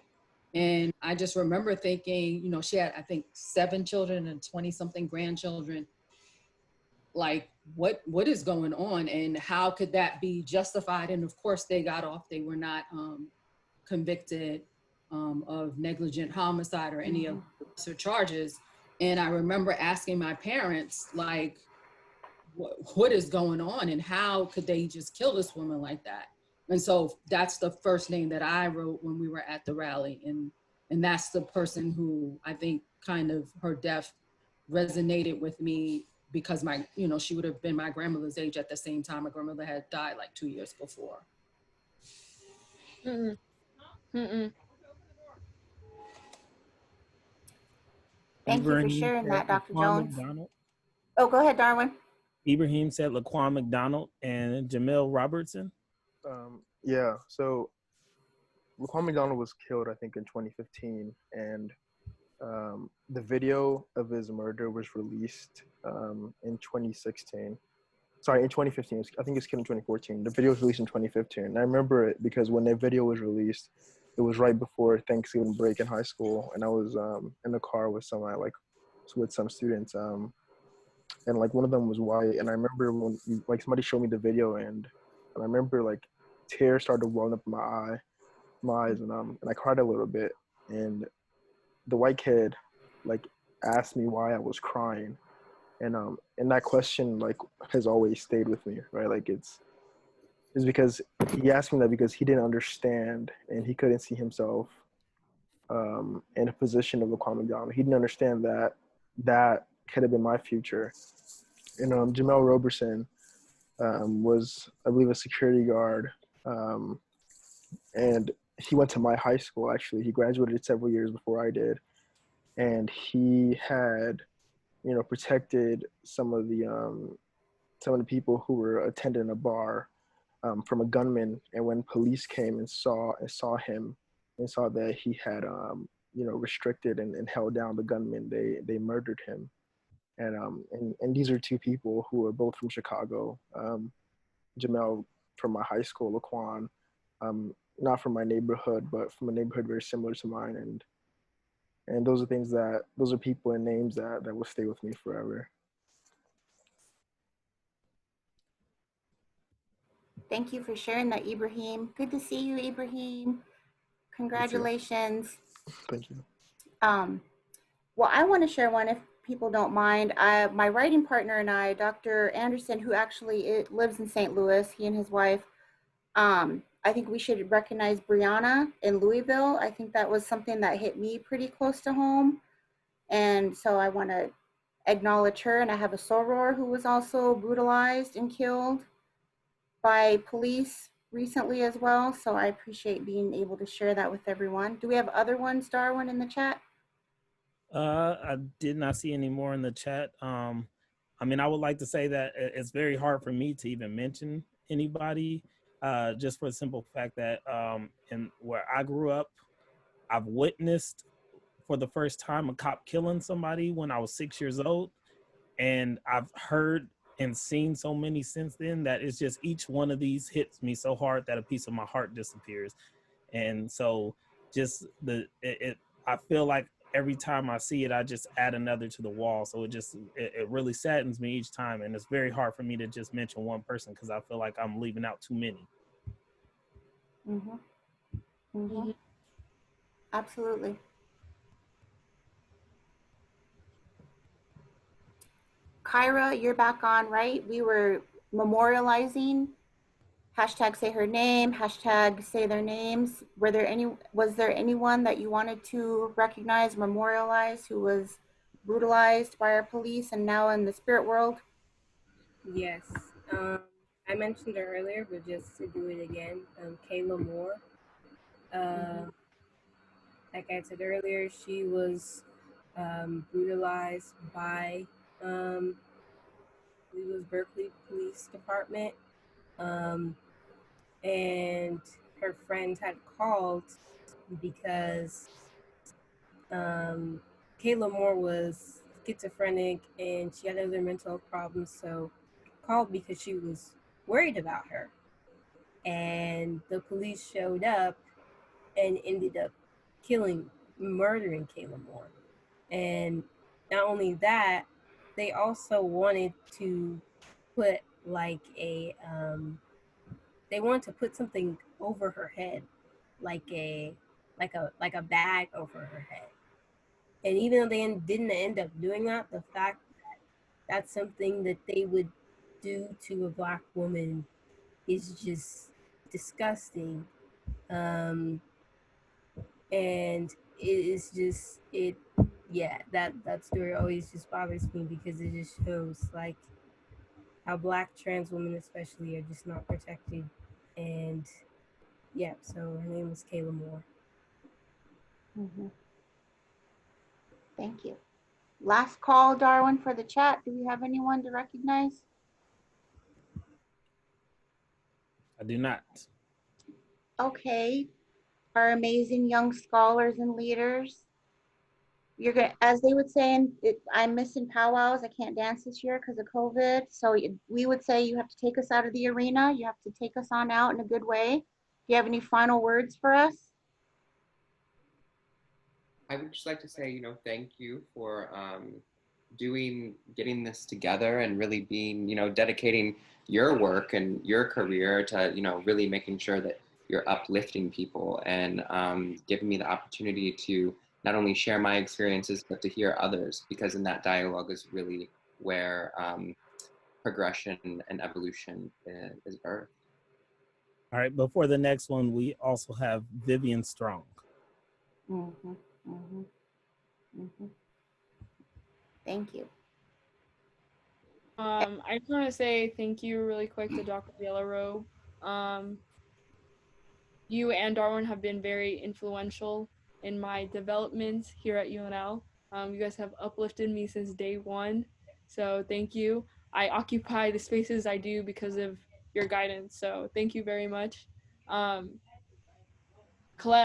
And I just remember thinking, you know, she had, I think, 7 children and 20-something grandchildren. Like, what is going on, and how could that be justified? And of course they got off. They were not convicted of negligent homicide or any of the lesser charges. And I remember asking my parents, like, what is going on, and how could they just kill this woman like that? And so that's the first name that I wrote when we were at the rally. And that's the person who I think kind of her death resonated with me, because she would have been my grandmother's age at the same time. My grandmother had died like 2 years before. Thank you for sharing that, Dr. Jones. Oh, go ahead, Darwin. Ibrahim said Laquan McDonald and Jamel Roberson. Yeah, so Laquan McDonald was killed, I think, in 2015, and the video of his murder was released in 2016. Sorry, in 2015. I think it's killed in 2014. The video was released in 2015. And I remember it because when that video was released, it was right before Thanksgiving break in high school, and I was in the car with some students, and like one of them was white, and I remember when like somebody showed me the video, and I remember like tears started welling up in my eyes, and I cried a little bit, and the white kid like asked me why I was crying, and that question like has always stayed with me, right? Like it's because he asked me that because he didn't understand, and he couldn't see himself in a position of Laquan McDonald. He didn't understand that could have been my future. And Jamel Roberson was, I believe, a security guard, and he went to my high school. Actually, he graduated several years before I did, and he had, protected some of the people who were attending a bar from a gunman. And when police came and saw him and saw that he had restricted and held down the gunman, they murdered him. And these are 2 people who are both from Chicago. Jamel from my high school, Laquan, not from my neighborhood, but from a neighborhood very similar to mine. And those are people and names that will stay with me forever. Thank you for sharing that, Ibrahim. Good to see you, Ibrahim. Congratulations. Thank you. Well, I want to share one if people don't mind. My writing partner and I, Dr. Anderson, who actually lives in St. Louis, he and his wife, I think we should recognize Brianna in Louisville. I think that was something that hit me pretty close to home. And so I want to acknowledge her. And I have a soror who was also brutalized and killed by police recently as well. So I appreciate being able to share that with everyone. Do we have other ones, Darwin, in the chat? I did not see any more in the chat. I would like to say that it's very hard for me to even mention anybody, just for the simple fact that in where I grew up, I've witnessed for the first time a cop killing somebody when I was 6 years old. And I've heard and seen so many since then that it's just each one of these hits me so hard that a piece of my heart disappears. And so just I feel like every time I see it, I just add another to the wall. So it really saddens me each time. And it's very hard for me to just mention one person because I feel like I'm leaving out too many. Mm-hmm. Mm-hmm. Mhm. Absolutely. Kyra, you're back on, right? We were memorializing hashtag say her name, hashtag say their names. Was there anyone that you wanted to recognize, memorialize, who was brutalized by our police and now in the spirit world? Yes. I mentioned her earlier, but just to do it again, Kayla Moore. Like I said earlier, she was brutalized by it was Berkeley Police Department, and her friends had called because Kayla Moore was schizophrenic and she had other mental health problems, so called because she was worried about her. And the police showed up and ended up murdering Kayla Moore. And not only that, they also wanted to put they wanted to put something over her head, like a bag over her head. And even though they didn't end up doing that, the fact that that's something that they would do to a Black woman is just disgusting. And it is just that story always just bothers me because it just shows like how Black trans women especially are just not protected. And yeah, so her name was Kayla Moore. Mm-hmm. Thank you. Last call, Darwin, for the chat. Do we have anyone to recognize? I do not. Okay. Our amazing young scholars and leaders. You're gonna, as they would say, I'm missing powwows. I can't dance this year because of COVID. So we would say you have to take us out of the arena. You have to take us on out in a good way. Do you have any final words for us? I would just like to say, thank you for getting this together and really being, dedicating your work and your career to, really making sure that you're uplifting people and giving me the opportunity to not only share my experiences, but to hear others, because in that dialogue is really where progression and evolution is birthed. All right, before the next one, we also have Vivian Strong. Mm-hmm, mm-hmm, mm-hmm. Thank you. I just want to say thank you really quick to Dr. Yellow Robe. You and Darwin have been very influential in my development here at UNL. You guys have uplifted me since day one, so thank you. I occupy the spaces I do because of your guidance, so thank you very much. Colette,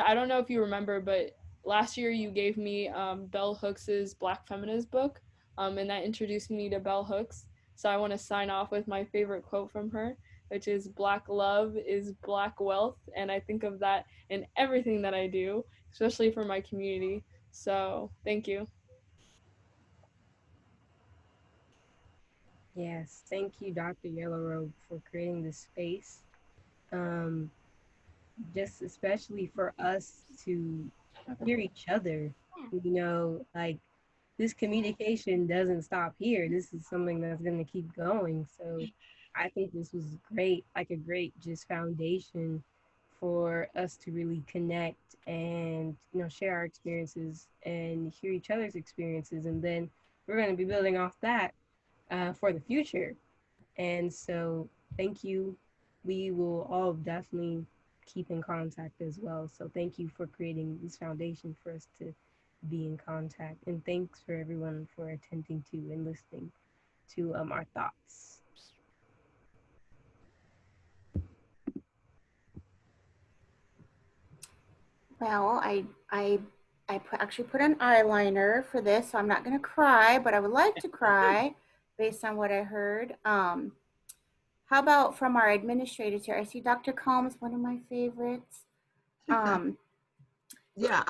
I don't know if you remember, but last year you gave me Bell Hooks's Black Feminist book, and that introduced me to Bell Hooks. So I want to sign off with my favorite quote from her, which is Black love is Black wealth. And I think of that in everything that I do, especially for my community. So thank you. Yes, thank you, Dr. Yellow Robe, for creating this space. Just especially for us to hear each other, like this communication doesn't stop here. This is something that's going to keep going. So I think this was great, like a great just foundation for us to really connect and, share our experiences and hear each other's experiences. And then we're going to be building off that for the future. And so thank you. We will all definitely keep in contact as well. So thank you for creating this foundation for us to be in contact. And thanks for everyone for attending to and listening to our thoughts. Well, actually put on eyeliner for this, so I'm not going to cry, but I would like to cry based on what I heard. How about from our administrators here? I see Dr. Combs, one of my favorites. Yeah,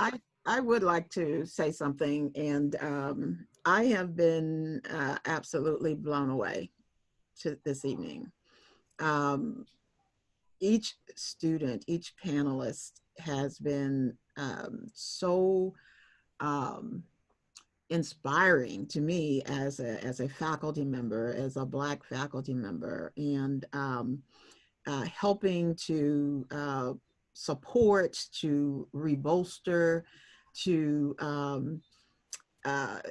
I would like to say something, and I have been absolutely blown away this evening. Each student, each panelist has been so inspiring to me as a faculty member, as a Black faculty member, and helping to support, to rebolster, to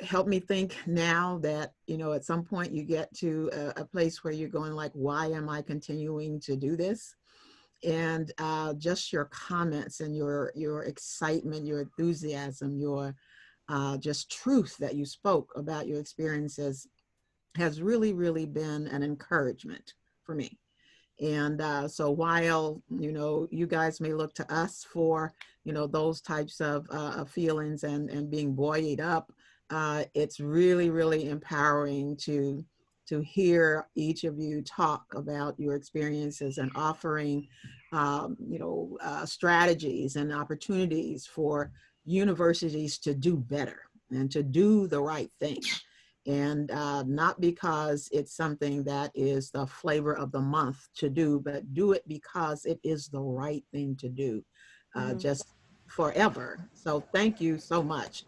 help me think now that, you know, at some point you get to a place where you're going like, why am I continuing to do this? And just your comments and your excitement, your enthusiasm, your just truth that you spoke about your experiences has really, really been an encouragement for me. And so while, you know, you guys may look to us for, you know, those types of feelings and being buoyed up, it's really, really empowering to hear each of you talk about your experiences and offering, you know, strategies and opportunities for universities to do better and to do the right thing. And not because it's something that is the flavor of the month to do, but do it because it is the right thing to do, just forever. So thank you so much.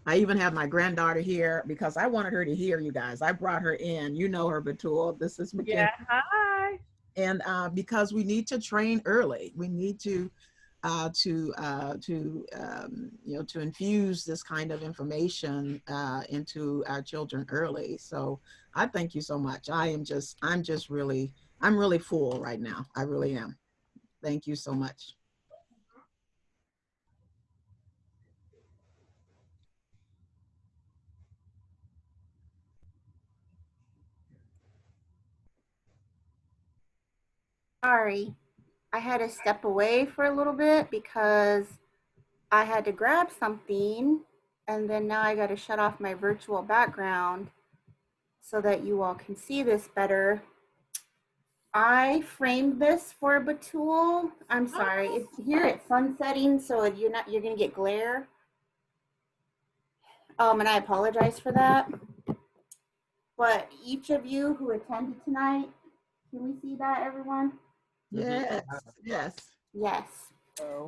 I even have my granddaughter here because I wanted her to hear you guys. I brought her in. You know her, Batool. This is McKenna. Yeah, hi. And because we need to train early, we need to you know, to infuse this kind of information into our children early. So I thank you so much. I'm really full right now. I really am. Thank you so much. Sorry, I had to step away for a little bit because I had to grab something, and then now I got to shut off my virtual background so that you all can see this better. I framed this for Batool. I'm sorry, it's here it's sunsetting, so you're gonna get glare. And I apologize for that. But each of you who attended tonight, can we see that, everyone? Yes, yes. Yes.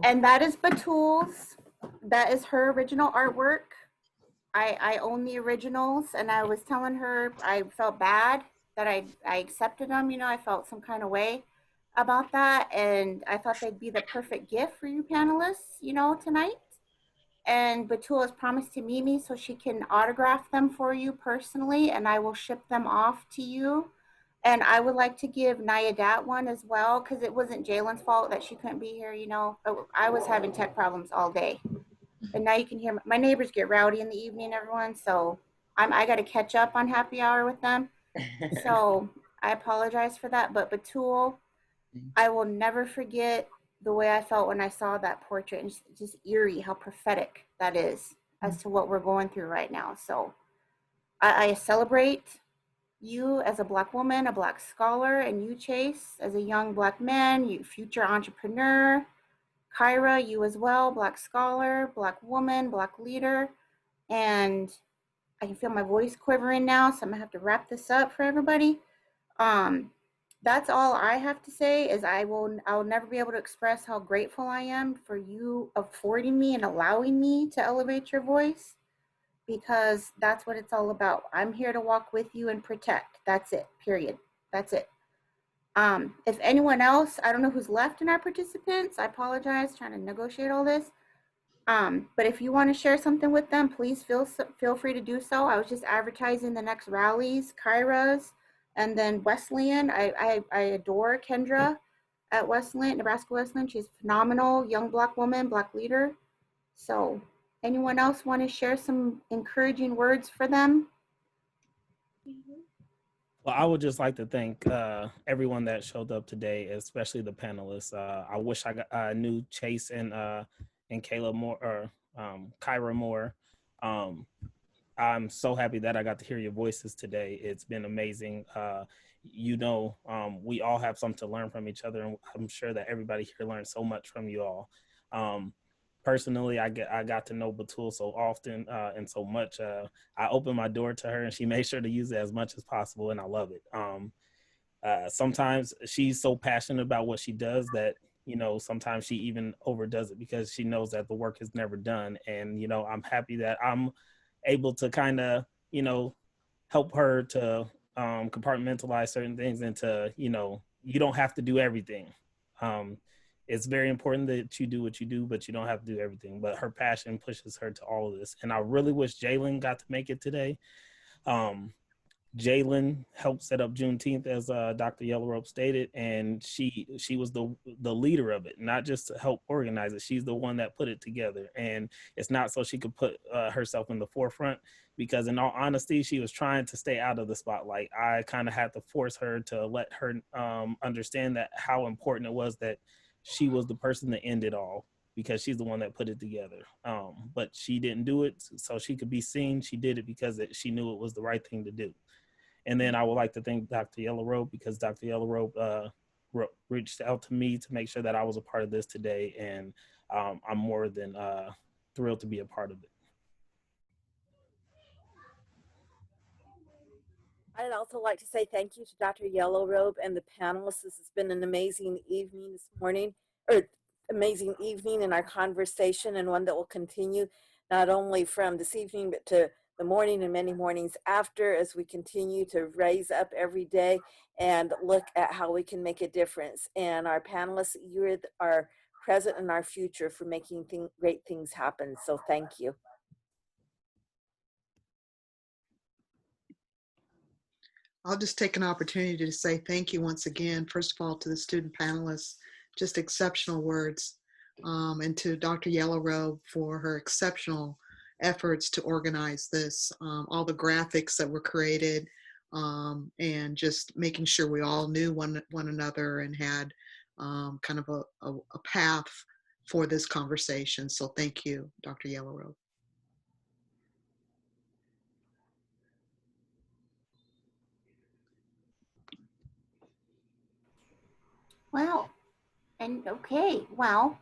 And that is Batool's. That is her original artwork. I own the originals, and I was telling her I felt bad that I accepted them. You know, I felt some kind of way about that, and I thought they'd be the perfect gift for you panelists, you know, tonight. And Batool has promised to meet me so she can autograph them for you personally, and I will ship them off to you. And I would like to give Naya that one as well, because it wasn't Jaylen's fault that she couldn't be here, you know. I was having tech problems all day. And now you can hear my neighbors get rowdy in the evening, everyone. So I got to catch up on happy hour with them. So I apologize for that. But Batool, I will never forget the way I felt when I saw that portrait, and just eerie how prophetic that is as to what we're going through right now. So I celebrate you as a Black woman, a Black scholar, and you, Chase, as a young Black man, you future entrepreneur. Kyra, you as well, Black scholar, Black woman, Black leader. And I can feel my voice quivering now, so I'm gonna have to wrap this up for everybody. That's all I have to say is I'll never be able to express how grateful I am for you affording me and allowing me to elevate your voice, because that's what it's all about. I'm here to walk with you and protect. That's it, period. That's it. If anyone else, I don't know who's left in our participants, I apologize, trying to negotiate all this. But if you want to share something with them, please feel free to do so. I was just advertising the next rallies, Kyra's, and then Wesleyan. I adore Kendra at Wesleyan, Nebraska Wesleyan. She's a phenomenal young Black woman, Black leader. So anyone else want to share some encouraging words for them? Well, I would just like to thank everyone that showed up today, especially the panelists. I wish I knew Chase and and Kayla Moore, or Kyra Moore. I'm so happy that I got to hear your voices today. It's been amazing. We all have something to learn from each other, and I'm sure that everybody here learned so much from you all. Personally, I got to know Batool so often and so much. I opened my door to her, and she made sure to use it as much as possible, and I love it. Sometimes she's so passionate about what she does that, sometimes she even overdoes it because she knows that the work is never done. And, I'm happy that I'm able to kind of, help her to compartmentalize certain things and to, you don't have to do everything. It's very important that you do what you do, but you don't have to do everything. But her passion pushes her to all of this. And I really wish Jaylen got to make it today. Jaylen helped set up Juneteenth, as Dr. Yellowrope stated, and she was the leader of it, not just to help organize it. She's the one that put it together, and it's not so she could put herself in the forefront, because in all honesty, she was trying to stay out of the spotlight. I kind of had to force her to let her understand that how important it was that she was the person to end it all, because she's the one that put it together. But she didn't do it so she could be seen. She did it because she knew it was the right thing to do. And then I would like to thank Dr. Yellowrope, because Dr. Yellowrope reached out to me to make sure that I was a part of this today. And I'm more than thrilled to be a part of it. I'd also like to say thank you to Dr. Yellowrobe and the panelists. This has been an amazing evening this morning, or amazing evening in our conversation, and one that will continue not only from this evening, but to the morning and many mornings after, as we continue to raise up every day and look at how we can make a difference. And our panelists, you're our present and our future for making great things happen. So thank you. I'll just take an opportunity to say thank you once again, first of all, to the student panelists, just exceptional words, and to Dr. Yellowrobe for her exceptional efforts to organize this, all the graphics that were created, and just making sure we all knew one another and had kind of a path for this conversation. So thank you, Dr. Yellowrobe. Well, and okay, well,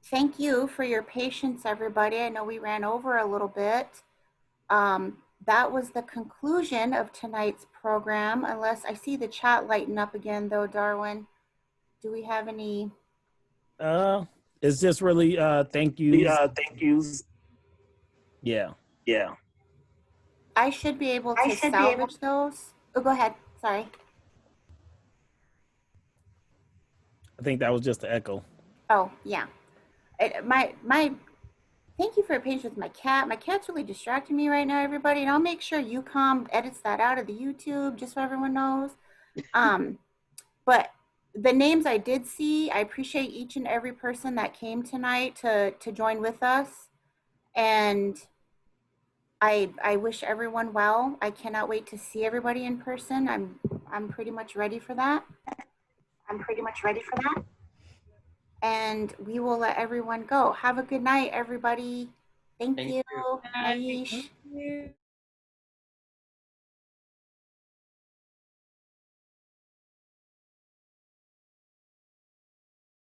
thank you for your patience, everybody. I know we ran over a little bit. That was the conclusion of tonight's program, unless I see the chat lighting up again, though, Darwin. Do we have any? It's just really thank yous. Thank yous. Yeah. I should be able to salvage those. Oh, go ahead. Sorry. I think that was just the echo. Oh, yeah. Thank you for your patience with my cat. My cat's really distracting me right now, everybody. And I'll make sure UCOM edits that out of the YouTube, just so everyone knows. But the names I did see, I appreciate each and every person that came tonight to join with us. And I wish everyone well. I cannot wait to see everybody in person. I'm pretty much ready for that. And we will let everyone go. Have a good night, everybody. Thank you. Thank Aish. you.